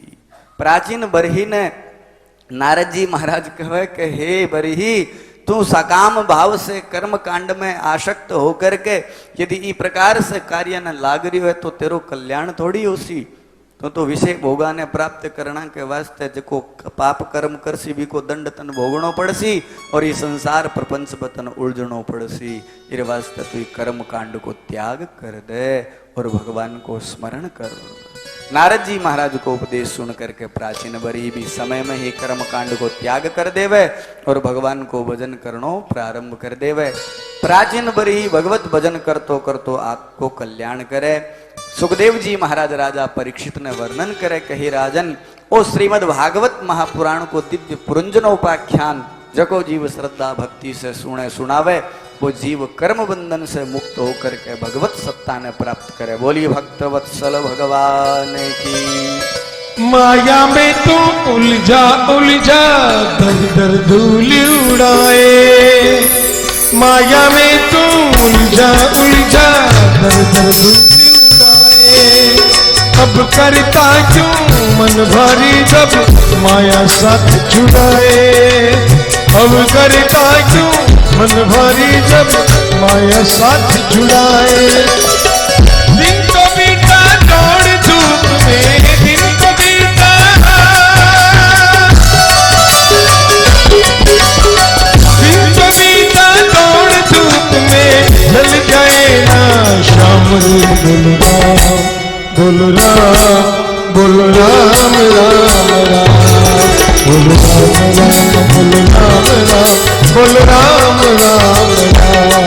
प्राचीन बरही ने नारद जी महाराज कहे कि हे बरही, तू सकाम भाव से कर्म कांड में आसक्त होकर के यदि इस प्रकार से कार्य न लाग रही है तो तेरो कल्याण थोड़ी होसी। तो विषय भोगा ने प्राप्त करना के वास्ते जो पाप कर्म करसी भी को दंड तन भोगनो पड़सी और ये संसार प्रपंच बतन उलझनो पड़सी। इस वास्ते तू कर्म कांड को त्याग कर दे और भगवान को स्मरण कर। नारद जी महाराज को उपदेश सुन करके प्राचीन बरी भी समय में ही कर्म कांड को त्याग कर देवे और भगवान को भजन करनो प्रारंभ कर देवे। प्राचीन बरी भगवत भजन करतो करतो आपको कल्याण करे। सुखदेव जी महाराज राजा परीक्षित ने वर्णन करे कही राजन, ओ श्रीमद् भागवत महापुराण को दिव्य पुरंजनोपाख्यान जको जीव श्रद्धा भक्ति से सुने सुनावे, वो जीव कर्म बंधन से मुक्त होकर के भगवत सत्ता ने प्राप्त करे। बोलिए भक्तवत्सल भगवान की। माया में तू उलझा उलझा दर दर धूल उड़ाए, माया में तू उलझा उलझा दर दर धूल उड़ाए। अब करता क्यों मन भारी जब माया साथ छुड़ाए, अब करता क्यों मन भारी जब माया साथ छुड़ाए। दिन तो बीता दौड़ धूप में, दिन तो बीता, दिन तो बीता दौड़ धूप में, ढल जाए ना शाम बोल राम बोल राम राम राम बोल राम राम बोल राम राम राम।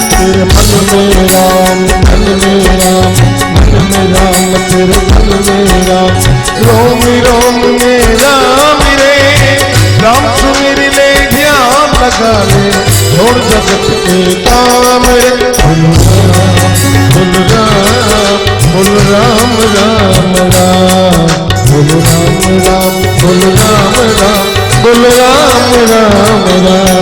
तेरे मन में राम, मन में राम, मन में राम, तेरे मन में राम, रोम रोम में राम रे। राम सुमिर ले ध्यान लगा ले, छोड़ जगत के काम रे। बोल राम बोल राम राम राम बोल राम राम बोल राम राम बोल राम राम राम।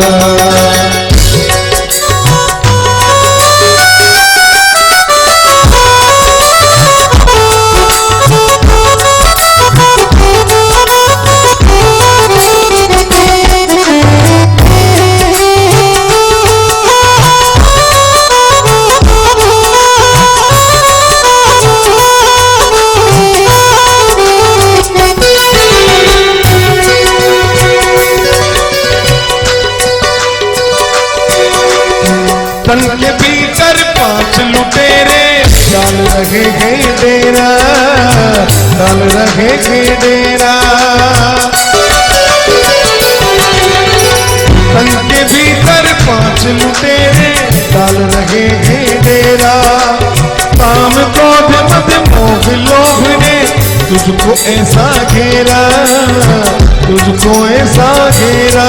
तन के भीतर 5 लुटेरे डाल रहे हैं डेरा, डाल रहे हैं डेरा। तन के भीतर 5 लुटेरे डाल रहे हैं डेरा। काम क्रोध मद मोह लोभ ने तुझको ऐसा घेरा, तुझको ऐसा घेरा।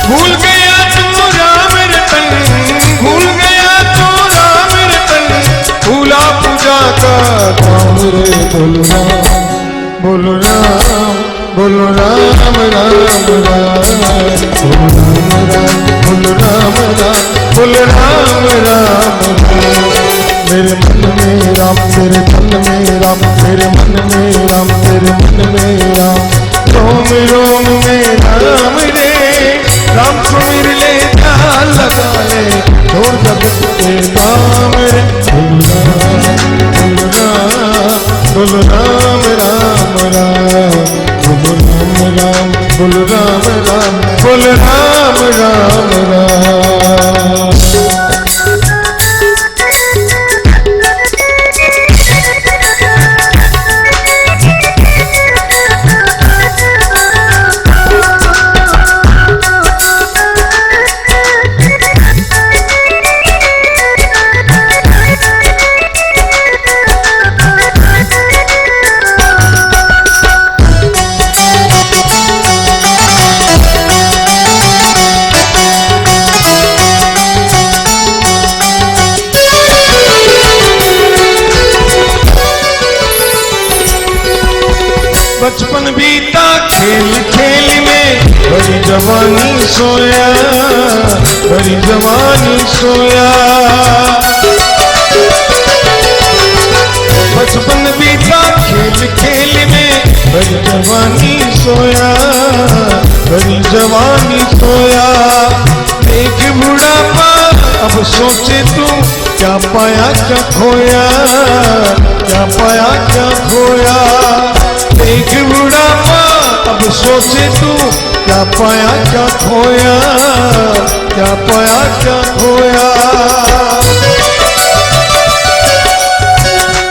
भूल गया तू राम रतन, भूल गया तू राम रतन, भूला पूजा का काम रे। बोलो राम, बोलो राम, बोलो राम राम राम, बोलो राम राम, बोलो राम राम, बोलो राम राम राम। मेरे मन में राम, तेरे तन में राम, मेरे मन में राम, तेरे मन में राम। रोम रोम में राम रे, राम सुमिर ले ध्यान लगा ले, छोड़ जगत के काम रे। बोलो राम, बोलो राम, बोलो राम राम राम, बोलो राम राम, बोलो राम राम, बोलो राम राम राम। बचपन बीता खेल खेल में, बड़ी जवानी सोया, बड़ी जवानी सोया। बचपन बीता खेल खेल में, बड़ी जवानी सोया, बड़ी जवानी सोया। देख बुढ़ापा अब सोचे तू, क्या पाया क्या खोया, क्या पाया क्या खोया। देख बुढ़ापा अब सोचे तू, क्या पाया क्या खोया, क्या पाया क्या खोया।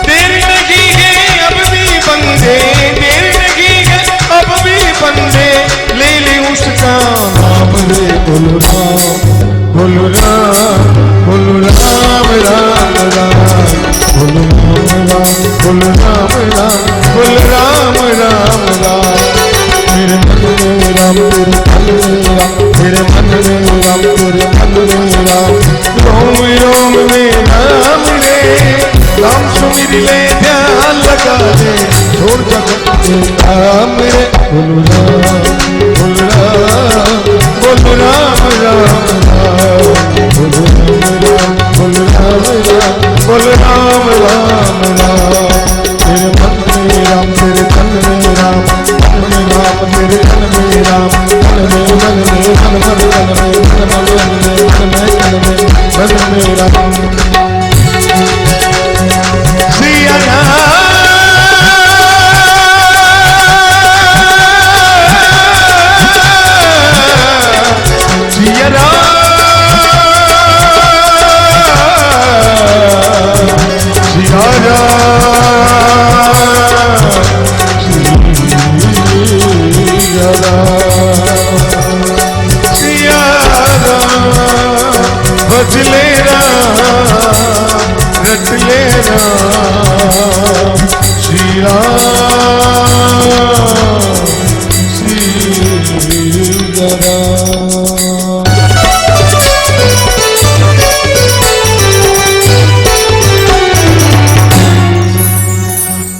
देर नहीं है अब भी बंदे, देर नहीं है अब भी बंदे, ले ले उसका नाम रे। बोलो राम, बोलो राम, बोलो राम राम राम, बोलो राम राम, बोलो राम राम, बोलो राम राम राम। मेरे मन में राम, तेरे मन में राम, तेरे मन में राम, तेरे मन में राम। रोम रोम में राम रे, राम सुमिर ले ध्यान लगा ले, छोड़ जगत के काम रे। बोलो राम, बोलो राम, बोलो राम राम राम, बोलो राम राम, बोलो राम राम, बोलो राम राम राम। तेरे मन में राम, तेरे तन में राम, तन में राम, तेरे तन में राम, तन में मन में मन मन तन में मन मन में मन में तन में मन में राम। सिया राम, सिया राम, सिया भजले राम, रटले राम, श्री राम, श्री राम।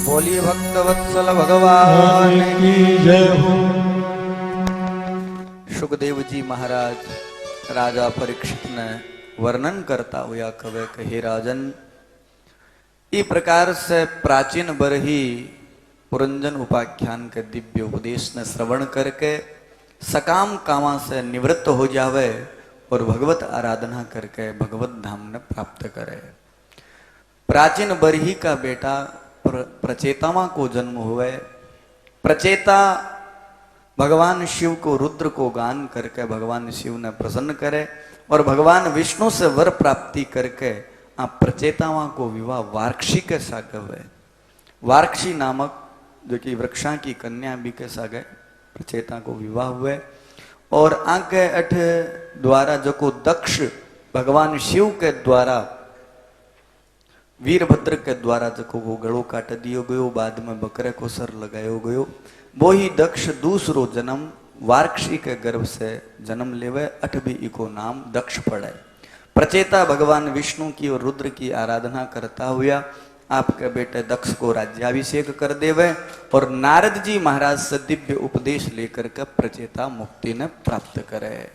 बोलिए भक्तवत्सल भगवान की जय हो। सुखदेव जी महाराज राजा परीक्षित ने वर्णन करता हुआ कवे कहे राजन, ई प्रकार से प्राचीन बरही पुरंजन उपाख्यान के दिव्य उपदेश ने श्रवण करके सकाम कामा से निवृत्त हो जावे और भगवत आराधना करके भगवत धाम ने प्राप्त करे। प्राचीन बरही का बेटा प्रचेतामा को जन्म हुए। प्रचेता भगवान शिव को रुद्र को गान करके भगवान शिव ने प्रसन्न करे और भगवान विष्णु से वर प्राप्ति करके आप प्रचेतावां को विवाह वार्क्षी के सागे हुए। वार्क्षी नामक जो कि वृक्षा की कन्या भी के सागे प्रचेता को विवाह हुए और आगे अठ द्वारा जो को दक्ष भगवान शिव के द्वारा वीरभद्र के द्वारा जो को गड़ो काट दियो गयो, बाद में बकरे को सर लगायो गयो। वो ही दक्ष दूसरो जन्म वार्क्षी के गर्भ से जन्म लेवे, अठ भी इको नाम दक्ष पड़े। प्रचेता भगवान विष्णु की और रुद्र की आराधना करता हुआ आपके बेटे दक्ष को राज्याभिषेक कर देवे और नारद जी महाराज से दिव्य उपदेश लेकर के प्रचेता मुक्ति ने प्राप्त करे।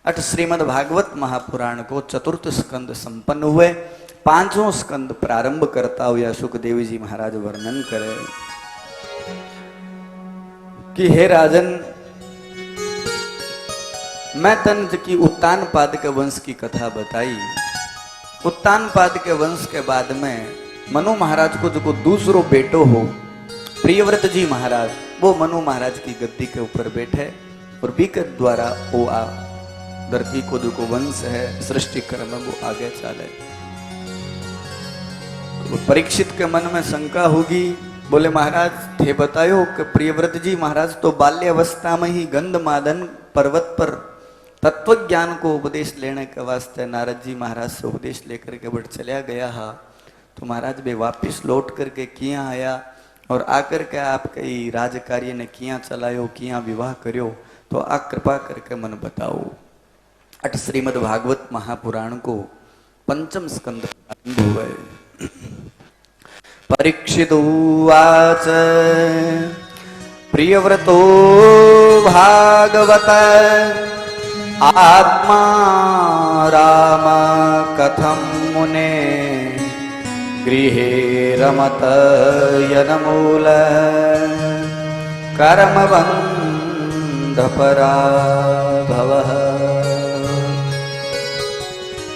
अठ श्रीमद् भागवत महापुराण को चतुर्थ स्कंद संपन्न हुए। पांचों स्कंद प्रारंभ करता हुआ सुखदेव जी महाराज वर्णन करे कि हे राजन, मैं तन की उत्तानपाद के वंश की कथा बताई। उत्तानपाद के वंश के बाद में मनु महाराज को जो दूसरो बेटो हो प्रियव्रत जी महाराज, वो मनु महाराज की गद्दी के ऊपर बैठे और बीकत द्वारा वो धरती को जो वंश है सृष्टि क्रम वो आगे चले। तो परीक्षित के मन में शंका होगी, बोले महाराज थे बतायो कि प्रियव्रत जी महाराज तो बाल्यावस्था में ही गंधमादन पर्वत पर तत्व ज्ञान को उपदेश लेने के वास्ते नारद जी महाराज से उपदेश लेकर के बढ़ चला गया हा। तो महाराज बे वापिस लौट करके किया आया और आकर के आपके राज कार्य ने किया चलायो, किया विवाह करियो, तो आ कृपा करके मन बताओ। अट श्रीमद् भागवत महापुराण को पंचम स्कंद प्रारंभ हुए। परीक्षित उवाच प्रियव्रतो भागवत आत्मा राम कथम मुने गृहे रमत यनमूल कर्मबंध पराभवः।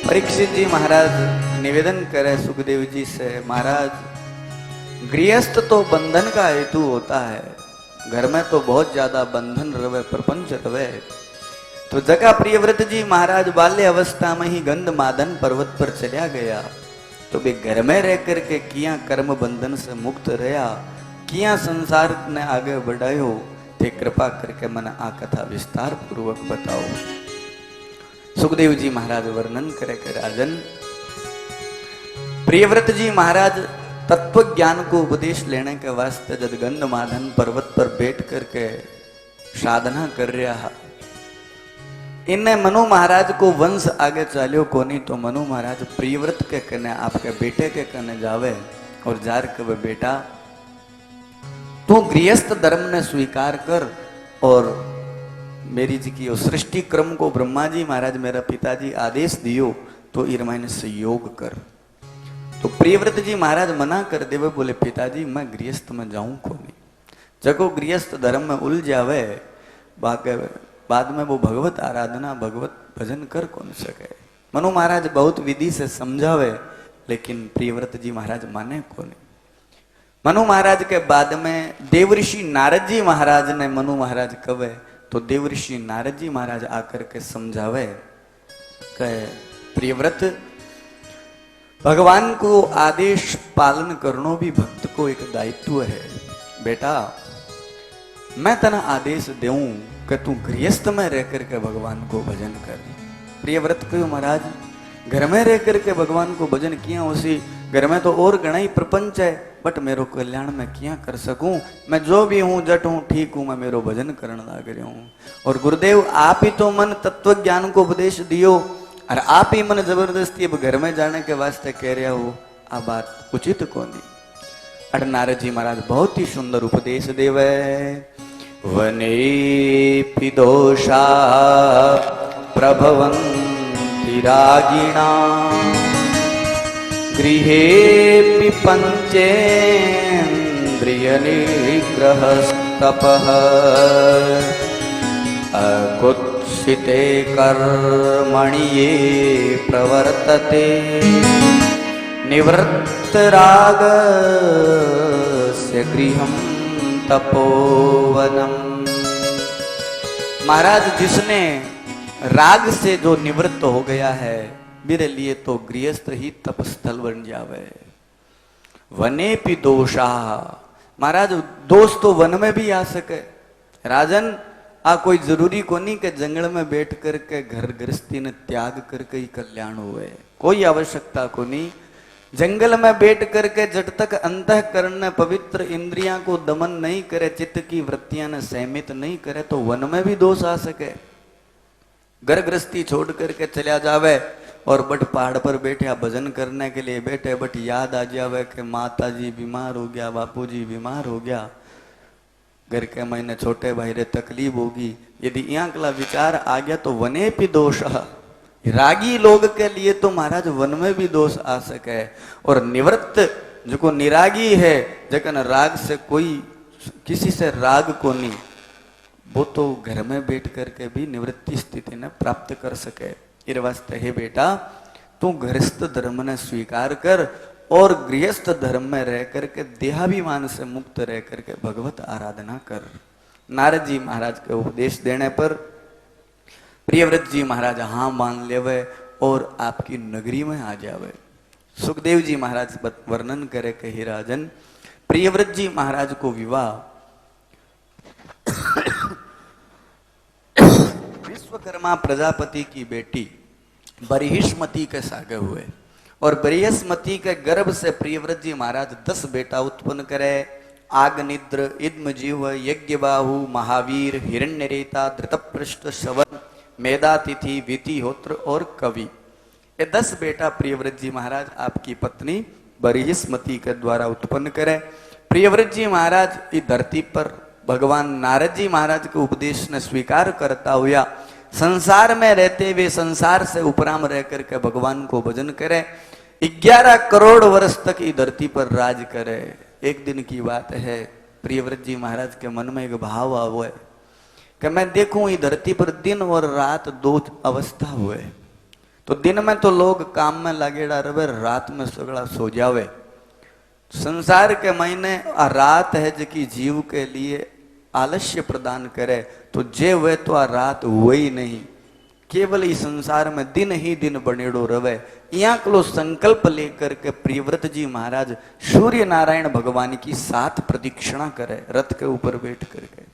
परीक्षित जी महाराज निवेदन करे सुखदेव जी से, महाराज गृहस्थ तो बंधन का हेतु होता है, घर में तो बहुत ज्यादा बंधन रवे, प्रपंच रवे। तो जगह प्रियव्रत जी महाराज बाल्य अवस्था में ही गंधमादन पर्वत पर चला गया, तो वे घर में रह करके किया कर्म बंधन से मुक्त रहा, किया संसार ने आगे बढ़ायो, थे कृपा करके मन आ कथा विस्तार पूर्वक बताओ। सुखदेव जी महाराज वर्णन करे कि राजन, प्रियव्रत जी महाराज तत्व ज्ञान को उपदेश लेने के वास्ते जब गंधमादन पर्वत पर बैठ करके साधना कर रहा, इनने मनु महाराज को वंश आगे चालियो कोनी, तो मनु महाराज प्रियव्रत के कने आपके बेटे के कने जावे और जार के बेटा तू गृहस्थ धर्म ने स्वीकार कर और मेरी जी की सृष्टि क्रम को ब्रह्मा जी महाराज मेरा पिताजी आदेश दियो तो इरमाइन से योग कर। तो प्रियव्रत जी महाराज मना कर देवे, बोले पिताजी मैं गृहस्थ में जाऊं को नहीं। जगो गृहस्थ धर्म में उलझ जावे बाद में वो भगवत आराधना भगवत भजन कर कौन सके। मनु महाराज बहुत विधि से समझावे, लेकिन प्रियव्रत जी महाराज माने को नहीं। मनु महाराज के बाद में देवऋषि नारद जी महाराज ने मनु महाराज कवे, तो देवऋषि नारद जी महाराज आकर के समझावे कि प्रियव्रत भगवान को आदेश पालन करनो भी भक्त को एक दायित्व है। बेटा मैं तना आदेश देऊं कि तू गृहस्थ में रह करके भगवान को भजन कर। प्रियव्रत क्यों महाराज घर में रह करके भगवान को भजन किया, उसी घर में तो और घना ही प्रपंच है, बट मेरो कल्याण में किया कर सकूं। मैं जो भी हूं जट हूं ठीक हूं, मैं मेरो भजन करने लग रहा हूं। और गुरुदेव आप ही तो मन तत्व ज्ञान को उपदेश दियो और आप ही मन जबरदस्ती अब घर में जाने के वास्ते कह रहा हो, आ बात उचित को नहीं। अट नारद जी महाराज बहुत ही सुंदर उपदेश देवे। वने दोषा प्रभवन्ति रागिणा गृहे पंचेन्द्रिय निग्रहस्तपः अकुत्सिते कर्मणि ये प्रवर्तते निवृत्तरागस्य गृहं तपोवनम्। महाराज जिसने राग से जो निवृत्त हो गया है, मेरे लिए तो गृहस्थ ही तपस्थल बन जावे। वने भी दोषा, महाराज दोष तो वन में भी आ सके। राजन आ कोई जरूरी को नहीं कि जंगल में बैठ करके घर गृहस्थी ने त्याग करके ही कल्याण हुए, कोई आवश्यकता को नहीं। जंगल में बैठ करके जब तक अंतःकरण ने पवित्र इंद्रियां को दमन नहीं करे, चित्त की वृत्तियां ने सहमित नहीं करे, तो वन में भी दोष आ सके। घर गृहस्थी छोड़ करके चला जावे और बट पहाड़ पर बैठे भजन करने के लिए बैठे, बट याद आ जावे कि माता जी बीमार हो गया, बापू जी बीमार हो गया, घर के महीने छोटे भाई रे तकलीफ होगी, यदि यहाँ कला विचार आ गया तो वने भी दोष। रागी लोग के लिए तो महाराज वन में भी दोष आ सके। और निवृत्त जो निरागी है, जगन राग से कोई किसी से राग को नहीं, वो तो घर में बैठ करके भी निवृत्ति स्थिति ने प्राप्त कर सके। इस वास्ते हे बेटा, तू गृहस्थ धर्म ने स्वीकार कर और गृहस्थ धर्म में रह करके देहाभिमान से मुक्त रह करके भगवत आराधना कर। नारद जी महाराज के उपदेश देने पर प्रियव्रत जी महाराज हाँ मान लेवे और आपकी नगरी में आ जावे। सुखदेव जी महाराज वर्णन करे कि हे राजन, प्रियव्रत जी महाराज को विवाह विश्वकर्मा प्रजापति की बेटी बरिहिष्मती के सागे हुए, और बरिहिष्मती के गर्भ से प्रियव्रत जी महाराज 10 बेटा उत्पन्न करे। आगनिद्र, इद्मजीव, यज्ञबाहु, महावीर, हिरण्यरेता, धृतपृष्ठ, श्रवण, मेधातिथि, वितिहोत्र और कवि, ये 10 बेटा प्रियव्रत जी महाराज आपकी पत्नी बरिहिष्मती के द्वारा उत्पन्न करे। प्रियव्रत जी महाराज इस धरती पर भगवान नारद जी महाराज के उपदेश ने स्वीकार करता हुआ संसार में रहते हुए संसार से उपराम रह करके भगवान को भजन करे, 11 करोड़ वर्ष तक इस धरती पर राज करे। एक दिन की बात है, प्रियव्रत जी महाराज के मन में एक भाव आवे कि मैं देखूं इस धरती पर दिन और रात 2 अवस्था हुए, तो दिन में तो लोग काम में लगेड़ा रहे, रात में सगड़ा सो जावे। संसार के महीने रात है जो कि जीव के लिए आलस्य प्रदान करे, तो जे वे तो आ रात हुए ही नहीं, केवल इस संसार में दिन ही दिन बनेड़ो रवे। यहाँ कलो संकल्प लेकर के प्रियव्रत जी महाराज सूर्य नारायण भगवान की 7 प्रदक्षिणा करे रथ के ऊपर बैठ करके।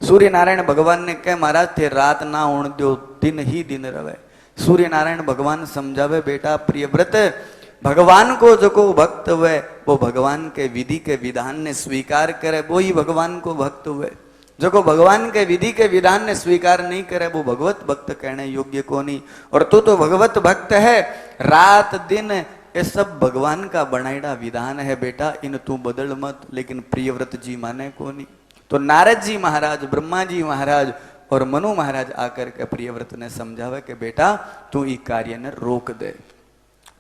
सूर्य नारायण भगवान ने कहे महाराज थे रात ना होने दो, दिन ही दिन रवे। सूर्य नारायण भगवान समझावे बेटा प्रियव्रत, भगवान को जो को भक्त हुए वो भगवान के विधि के विधान ने स्वीकार करे, वो ही भगवान को भक्त हुए। जो को भगवान के विधि के विधान ने स्वीकार नहीं करे वो भगवत भक्त कहने योग्य को नहीं। और तू तो भगवत भक्त है, रात दिन ये सब भगवान का बनाईड़ा विधान है बेटा, इन तू बदल मत। लेकिन प्रियव्रत जी माने को नहीं। तो नारद जी महाराज, ब्रह्मा जी महाराज और मनु महाराज आकर के प्रियव्रत ने समझावे कि बेटा तू ई कार्य ने रोक दे।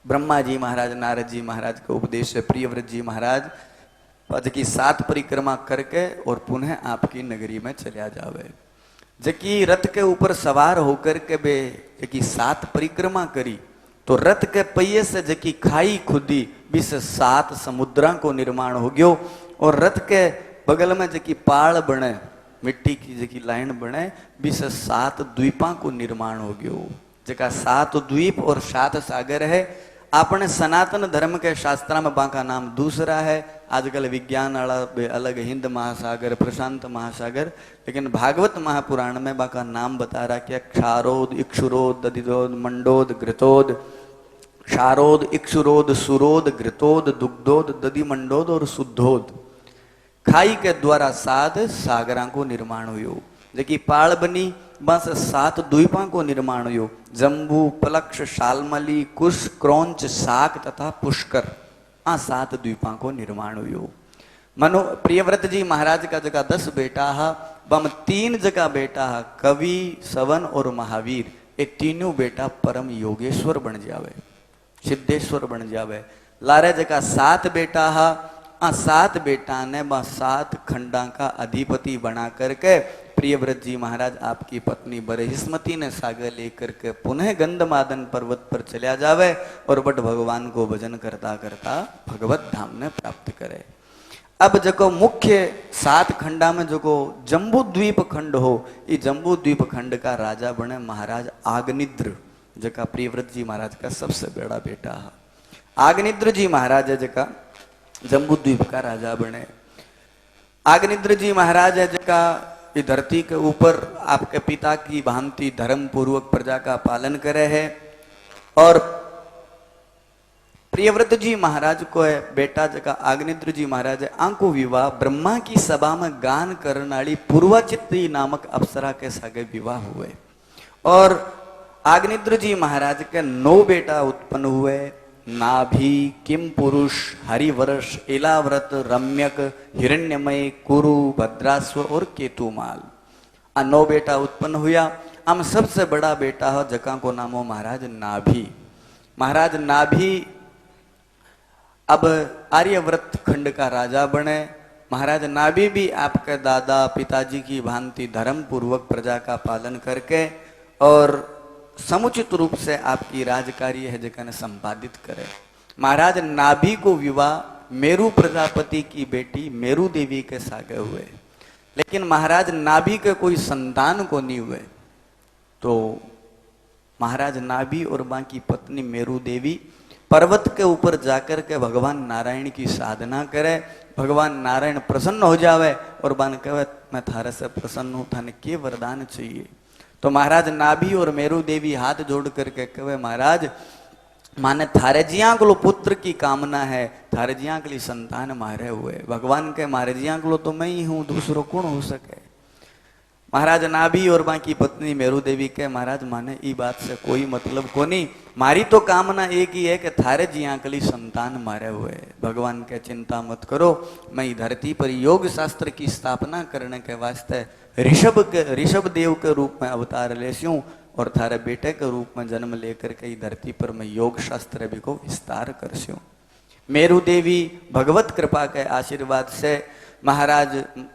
ब्रह्मा जी महाराज नारद जी महाराज के उपदेश से प्रियव्रत जी महाराज पद की 7 परिक्रमा करके और पुनः आपकी नगरी में चलिया जावे। जकी रथ के ऊपर सवार होकर के बे जकी 7 परिक्रमा करी, तो रथ के पहिए से जकी खाई खुदी बीस 7 समुद्रा को निर्माण हो गयो। और रथ के बगल में जकी पाल बने, मिट्टी की जकी लाइन बने, बीस 7 द्वीपा को निर्माण हो गयो। जका 7 द्वीप और 7 सागर है। आपने सनातन धर्म के शास्त्र में बाका नाम दूसरा है। आजकल विज्ञान वाला अलग, हिंद महासागर, प्रशांत महासागर, लेकिन भागवत महापुराण में बाका नाम बता रहा कि क्षारोद, इक्षुरोद, दधिरोद, मंडोद, घृतोद, क्षारोद, इक्षुरोद, सुरोद, घृतोद, दुग्धोद, दधि मंडोद और शुद्धोद। खाई के द्वारा 7 सागरा को निर्माण हुयो। जबकि पाल बनी बस 7 द्वीपा को निर्माण हुयो। जम्बू, पलक्ष, शालमली, कुश, क्रौंच, शाक तथा पुष्कर, 7 द्वीपा को निर्माण हुयो। मनो प्रियव्रत जी महाराज का जगह 10 बेटा हा, बम 3 जगह बेटा हा, कवि, सवन और महावीर। ये तीनों बेटा परम योगेश्वर बन जावे, सिद्धेश्वर बन जावे। लारे जगह 7 बेटा हा, 7 बेटा ने 7 खंडा का अधिपति बना करके प्रियव्रत जी महाराज आपकी पत्नी बरिहिष्मती ने सागर लेकर के पुनः गंधमादन पर्वत पर चला जावे और बट भगवान को भजन करता करता भगवत धाम ने प्राप्त करे। अब जको मुख्य 7 खंडा में जको जम्बू द्वीप खंड हो, ये जम्बू द्वीप खंड का राजा बने महाराज आग्निद्र, जका प्रियव्रत जी महाराज का सबसे बड़ा बेटा है। आग्निद्र जी महाराज है जका जम्बू द्वीप का राजा बने। आग्निद्र जी महाराज है जका ये धरती के ऊपर आपके पिता की भांति धर्म पूर्वक प्रजा का पालन करे है। और प्रियव्रत जी महाराज को है बेटा जका आग्निद्र जी महाराज है, आंको विवाह ब्रह्मा की सभा में गान करने वाली पूर्वाचित्री नामक अप्सरा के सागे विवाह हुए। और आग्निद्र जी महाराज के 9 बेटा उत्पन्न हुए। नाभि, किम पुरुष, हरिवर्ष, इलाव्रत, रम्यक, हिरण्यमय, कुरु, भद्रास्व और केतुमाल, आ 9 बेटा उत्पन्न हुआ। हम सबसे बड़ा बेटा हो जका को नाम हो महाराज नाभि। महाराज नाभि अब आर्यव्रत खंड का राजा बने। महाराज नाभि भी आपके दादा पिताजी की भांति धर्म पूर्वक प्रजा का पालन करके और समुचित रूप से आपकी राजकार्य है जगह ने संपादित करे। महाराज नाभि को विवाह मेरु प्रजापति की बेटी मेरु देवी के सागे हुए, लेकिन महाराज नाभि के कोई संतान को नहीं हुए। तो महाराज नाभि और बाकी पत्नी मेरु देवी पर्वत के ऊपर जाकर के भगवान नारायण की साधना करे। भगवान नारायण प्रसन्न हो जावे और बान कहे मैं थारे से प्रसन्न हूं, थाने के वरदान चाहिए। तो महाराज नाभि और मेरु देवी हाथ जोड़ करके कहे महाराज माने थारे जिया को पुत्र की कामना है, थारे जिया के लिए संतान मारे हुए। भगवान के मारे जिया को तो मैं ही हूं, दूसरो कौन हो सके। महाराज नाभि और बाकी पत्नी मेरु देवी के महाराज माने ई बात से कोई मतलब को नहीं, मारी तो कामना एक ही है कि थारे जिया के लिए संतान मारे हुए। भगवान के चिंता मत करो, मैं धरती पर योग शास्त्र की स्थापना करने के वास्ते ऋषभ देव के रूप में अवतार लेस्यूं और थारे बेटे के रूप में जन्म लेकर के धरती पर मैं योग शास्त्र भी को विस्तार करस्यूं। मेरु देवी भगवत कृपा के आशीर्वाद से महाराज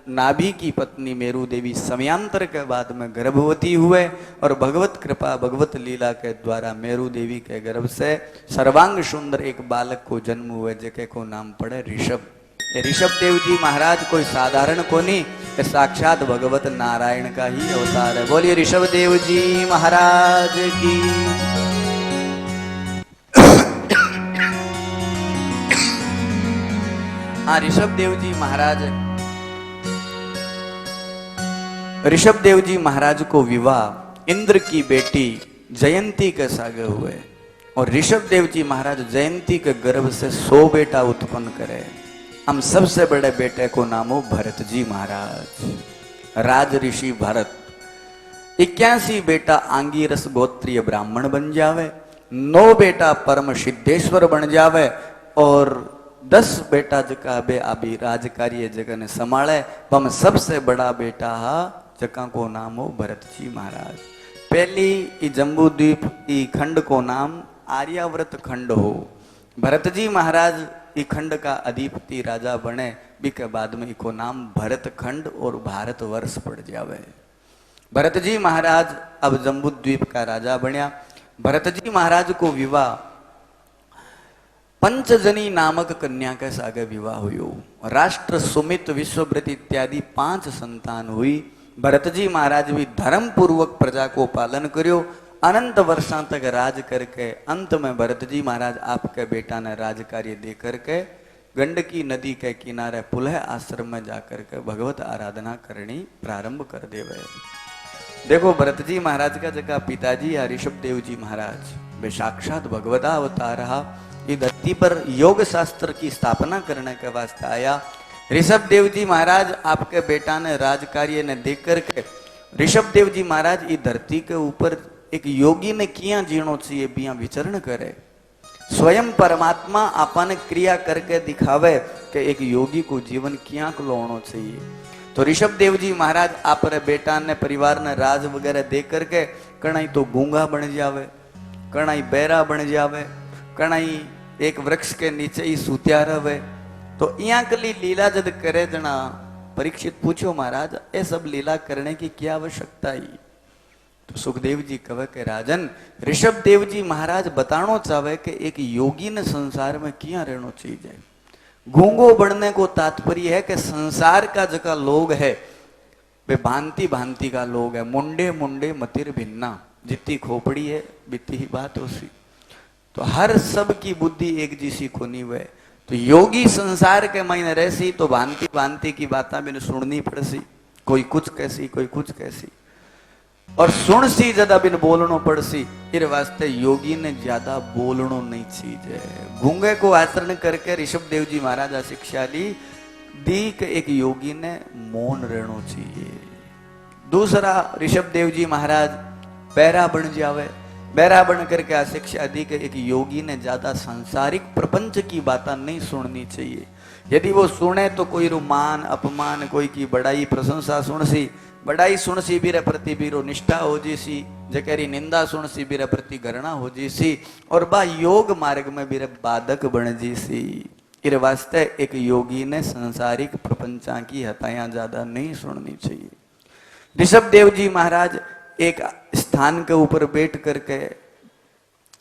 नाभि की पत्नी मेरु देवी समयांतर के बाद में गर्भवती हुए और भगवत कृपा भगवत लीला के द्वारा मेरु देवी के गर्भ से सर्वांग सुंदर एक बालक को जन्म हुए, जेके को नाम पड़े ऋषभ। ऋषभ देव जी महाराज कोई साधारण को नहीं, साक्षात भगवत नारायण का ही अवतार है। बोलिए ऋषभ देव जी महाराज की। हाँ, ऋषभ देव जी महाराज, ऋषभ देव जी महाराज को विवाह इंद्र की बेटी जयंती के सागे हुए और ऋषभ देव जी महाराज जयंती के गर्भ से 100 बेटा उत्पन्न करे। हम सबसे बड़े बेटे को नाम हो भरत जी महाराज, राज ऋषि भरत। 81 बेटा आंगीरस गोत्रीय ब्राह्मण बन जावे, 9 बेटा परम सिद्धेश्वर बन जावे और 10 बेटा जका बे अभी राजकार्य जगह ने संभाले। हम सबसे बड़ा बेटा हा जका को नाम हो भरत जी महाराज। पहली जम्बू द्वीप खंड को नाम आर्याव्रत खंड हो। भरत जी महाराज ई खंड का अधिपति राजा बने, भी के बाद में इको नाम भरत खंड और भारत वर्ष पड़ जावे। भरत जी महाराज अब जम्बू द्वीप का राजा बनया। भरत जी महाराज को विवाह पंचजनी नामक कन्या के सागे विवाह हुयो। राष्ट्र सुमित विश्वव्रत इत्यादि 5 संतान हुई। भरत जी महाराज भी धर्म पूर्वक प्रजा को पालन करियो, अनंत वर्षों तक राज करके अंत में भरत जी महाराज आपके बेटा ने राज कार्य दे करके गंडकी नदी के किनारे पुलह आश्रम में जाकर के भगवत आराधना करनी प्रारंभ कर देवे। देखो भरत जी महाराज का जगह पिताजी या ऋषभ देव जी महाराज वे साक्षात भगवता अवतार रहा। ये धरती पर योग शास्त्र की स्थापना करने के वास्ते आया। ऋषभ देव जी महाराज आपके बेटा ने राज कार्य ने देख करके ऋषभ देव जी महाराज ये धरती के ऊपर एक योगी ने किया जीणो चाहिए बिया विचरण करे। स्वयं परमात्मा आपने क्रिया करके दिखावे कि एक योगी को जीवन किया लोनो चाहिए। तो ऋषभ देव जी महाराज आप बेटा ने परिवार ने राज वगैरह दे करके कणाई तो गूंगा बन जावे, कणाई बैरा बन जावे, कणाई एक वृक्ष के नीचे ही सूत्या रहे। तो यहाँ कली लीला जद करे जना परीक्षित पूछो महाराज ये सब लीला करने की क्या आवश्यकता है। तो सुखदेव जी कहे कि राजन ऋषभ देव जी महाराज बतानो चाहे कि एक योगी ने संसार में क्या रहना चाहिए। गूंगो बनने को तात्पर्य है कि संसार का जका लोग है वे भांति भांति का लोग है। मुंडे मुंडे मतिर भिन्ना, जितनी खोपड़ी है बिती ही बात उसी। तो हर सब की बुद्धि एक जैसी कोनी हुए। तो योगी संसार के मायने रहसी तो भांति भांति की बातें भी सुननी पड़सी, कोई कुछ कैसी कोई कुछ कैसी, और सुन सी ज्यादा बिन बोलनो पड़सी। इस वास्ते योगी ने ज्यादा बोलनो नहीं चाहिए। गूंगे को आचरण करके ऋषभ देव जी महाराज शिक्षा दी कि एक योगी ने मौन रहना चाहिए। दूसरा ऋषभ देव जी महाराज बैरा बन जावे, बैरा बन करके आ शिक्षा दी कि एक योगी ने ज्यादा सांसारिक प्रपंच की बातें नहीं सुननी चाहिए। यदि वो सुने तो कोई रो मान अपमान, कोई की बड़ाई प्रशंसा सुन सी, बड़ाई सुन सी बीरे प्रति बीरो निष्ठा हो जीसी, जकेरी निंदा सुन सी बीरे प्रति घृणा हो जीसी, और बा योग मार्ग में बीरे बाधक बन जीसी। इस वास्ते एक योगी ने सांसारिक प्रपंचा की हताया ज्यादा नहीं सुननी चाहिए। ऋषभ देव जी महाराज एक स्थान के ऊपर बैठ करके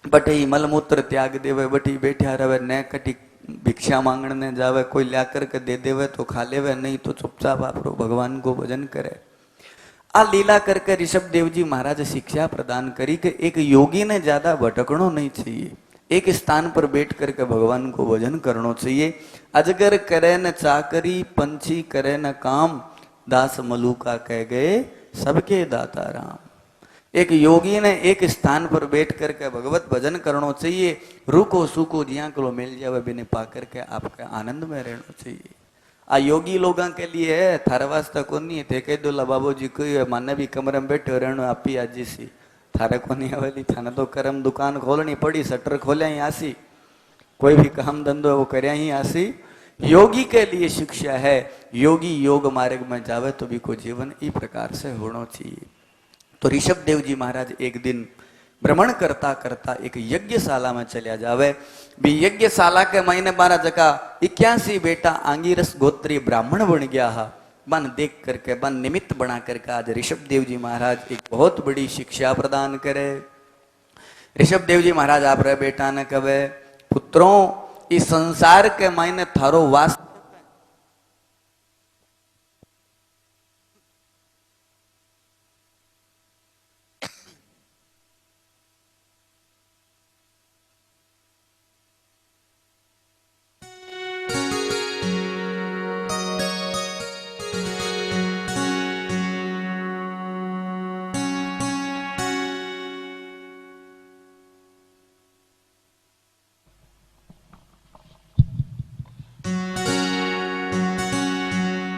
बटी मलमूत्र त्याग देवे, बटी बैठा रहे, न कटी भिक्षा मांगने जावे, कोई ला करके दे देवे तो खा लेवे, नहीं तो चुपचाप आप भगवान को भजन करे। आ लीला करके ऋषभ देव जी महाराज शिक्षा प्रदान करी कि एक योगी ने ज्यादा भटकनो नहीं चाहिए, एक स्थान पर बैठ करके भगवान को भजन करना चाहिए। अजगर करे न चाकरी, पंछी करे न काम, दास मलूका कह गए सबके दाता राम। एक योगी ने एक स्थान पर बैठ करके भगवत भजन करना चाहिए। रुको सूको जिया कलो मिल जावे बिने पा करके आपके आनंद में रहना चाहिए। आ योगी लोगों के लिए है, थारे वास्ते को नहीं थे कह दो बाबू जी कोई माने भी कमरे में बैठे रहना आपी आजी सी, थारे को नहीं आवेली, थाने तो करम दुकान खोलनी पड़ी, शटर खोलिया ही आसी, कोई भी काम धंधो वो करया ही आसी। योगी के लिए शिक्षा है, योगी योग मार्ग में जावे तो भी को जीवन इस प्रकार से होना चाहिए। तो ऋषभ देव जी महाराज एक दिन भ्रमण करता करता एक यज्ञशाला में चलिया जावे। भी यज्ञशाला के महीने 12 जगह 81 बेटा आंगिरस गोत्रीय ब्राह्मण बन गया है। बन देख करके बन निमित्त बना करके आज ऋषभ देव जी महाराज एक बहुत बड़ी शिक्षा प्रदान करे। ऋषभ देव जी महाराज आप रहे बेटा ने कहे पुत्रों इस संसार के मायने थारो वास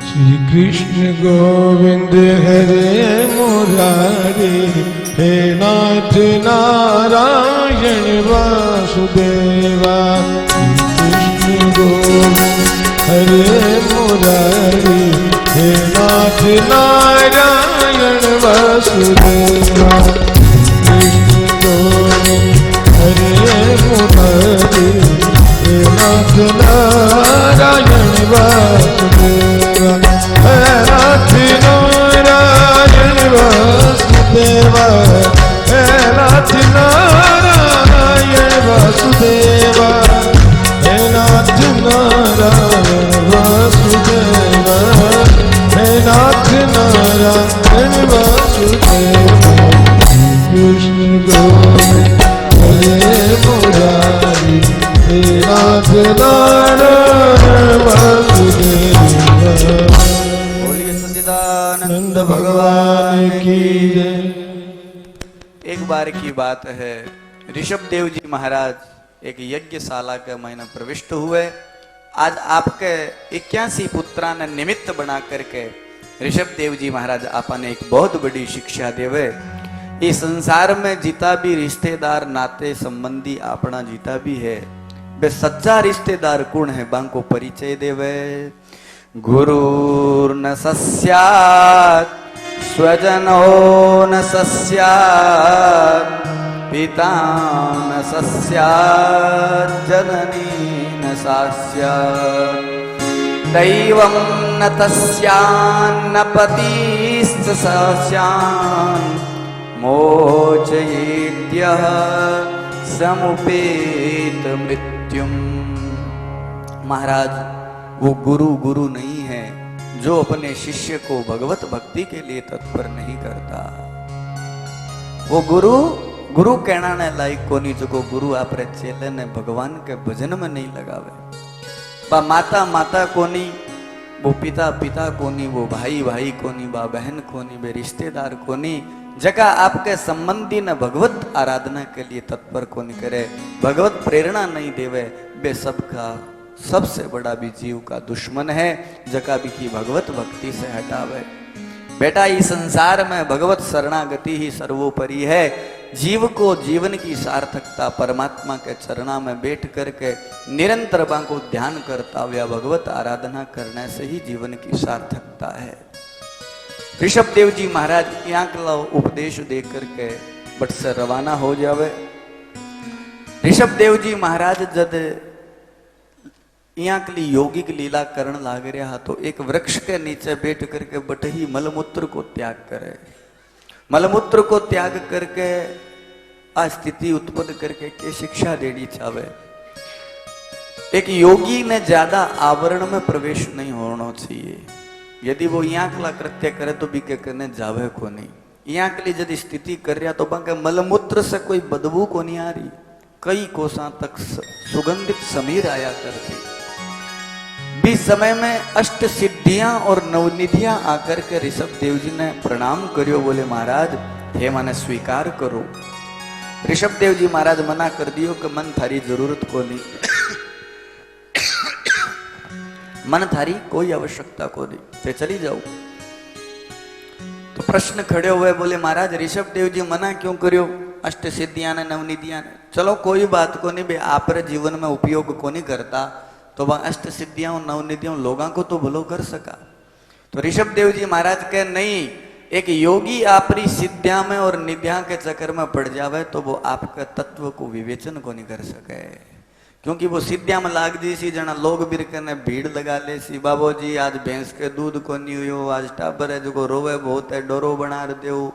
श्री कृष्ण गोविंद हरे मुरारी, हे नाथ नारायण वासुदेवा। श्री कृष्ण गोविंद हरे मुरारी, हे नाथ नारायण वासुदेवा। कृष्ण गोविंद हरे मुरारी, हे नाथ नारायण वासुदेवा। नाथ नारायण वासुदेवा, हे नाथ नारायण वासुदेवा, हे नाथ नारायण वासुदेवा, हे नाथ नारायण वासुदेवा। कृष्ण गोविंद हरे मुरारी, हे नाथ नारायण वासुदेवा। नंद भगवान की जय। एक बार की बात है, ऋषभ देव जी महाराज एक यज्ञशाला के महीने प्रविष्ट हुए। आज आपके 81 पुत्रा ने निमित्त बना करके ऋषभ देव जी महाराज आपने एक बहुत बड़ी शिक्षा देवे। इस संसार में जितना भी रिश्तेदार नाते संबंधी अपना जितना भी है वे सच्चा रिश्तेदार कौन है बांको परिचय देवे। गुरुर्न सस्यात् स्वजनो न सस्यात्, पिता न सस्यात् जननी न सास्यात्, दैवं न तस्यान्न पतिश्च सस्यान्, मोचयेद्यः समुपेत मृत्युम्। महाराज वो गुरु गुरु नहीं है जो अपने शिष्य को भगवत भक्ति के लिए तत्पर नहीं करता। वो गुरु गुरु कहना ने लायक कोनी जो को गुरु आपरे चेले ने भगवान के भजन में नहीं लगावे। बा माता माता कोनी, वो पिता पिता कोनी, वो भाई भाई कोनी, बा बहन कोनी, बे रिश्तेदार कोनी, जगह आपके संबंधी ने भगवत आराधना के लिए तत्पर कोनी करे, भगवत प्रेरणा नहीं देवे, बे सबका सबसे बड़ा भी जीव का दुश्मन है, जका भी की भगवत भक्ति से हटावे। बेटा इस संसार में भगवत शरणागति ही सर्वोपरि है। जीव को जीवन की सार्थकता परमात्मा के चरणा में बैठ करके निरंतर को ध्यान करता हुआ भगवत आराधना करने से ही जीवन की सार्थकता है। ऋषभ देव जी महाराज यहाँ का उपदेश दे करके बट से रवाना हो जावे। ऋषभ देव जी महाराज जब यहाँ के लिए योगिक लीला करण लाग रहा तो एक वृक्ष के नीचे बैठ करके बट ही मलमूत्र को त्याग करे। मलमूत्र को त्याग करके आ स्थिति उत्पन्न करके के शिक्षा देनी चाहे। एक योगी ने ज्यादा आवरण में प्रवेश नहीं होना चाहिए। यदि वो यहाँ कला कृत्य करे तो भी के करने जावे को नहीं। यहाँ के लिए यदि स्थिति कर रहा तो बाकी मलमूत्र से कोई बदबू को नहीं आ रही, कई कोसा तक सुगंधित समीर आया करती। बीस समय में अष्ट सिद्धियां और नवनिधियां आकर के ऋषभ देव जी ने प्रणाम करियो, बोले महाराज हे माने स्वीकार करो। ऋषभ देव जी महाराज मना कर दियो कि मन थारी जरूरत को नहीं, मन थारी कोई आवश्यकता को नहीं, ते चली जाओ। तो प्रश्न खड़े हुए, बोले महाराज ऋषभ देव जी मना क्यों करियो? अष्ट सिद्धियां ने नवनिधियां ने, चलो कोई बात को नहीं, बे आप जीवन में उपयोग को नहीं करता तो वह अष्ट सिद्धियां और नवनिधियों लोगों को तो भलो कर सका। तो ऋषभ देव जी महाराज कहे नहीं, एक योगी आपरी सिद्धियां में और निधियां के चक्कर में पड़ जावे तो वो आपका तत्व को विवेचन को नहीं कर सके। क्योंकि वो सिद्धियां में लाग जी सी जना लोग बिर करने भीड़ लगा ले सी, बाबू जी आज भैंस के दूध को नहीं हुयो, आज टाबर है जो रोवे बहुत है डोरो बना दो,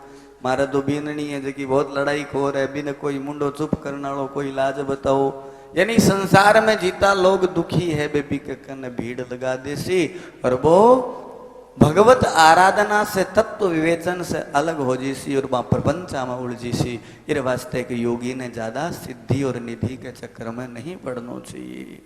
मारे तो बीननी है जो बहुत लड़ाई खोर है, बिन कोई मुंडो चुप करना लो, कोई लाज बताओ। यानी संसार में जीता लोग दुखी है बेबी के कने भीड़ लगा देसी, और वो भगवत आराधना से तत्व विवेचन से अलग हो जीसी और वहां प्रपंचा में उड़ जीसी। इस वास्ते के योगी ने ज्यादा सिद्धि और निधि के चक्कर में नहीं पड़ना चाहिए।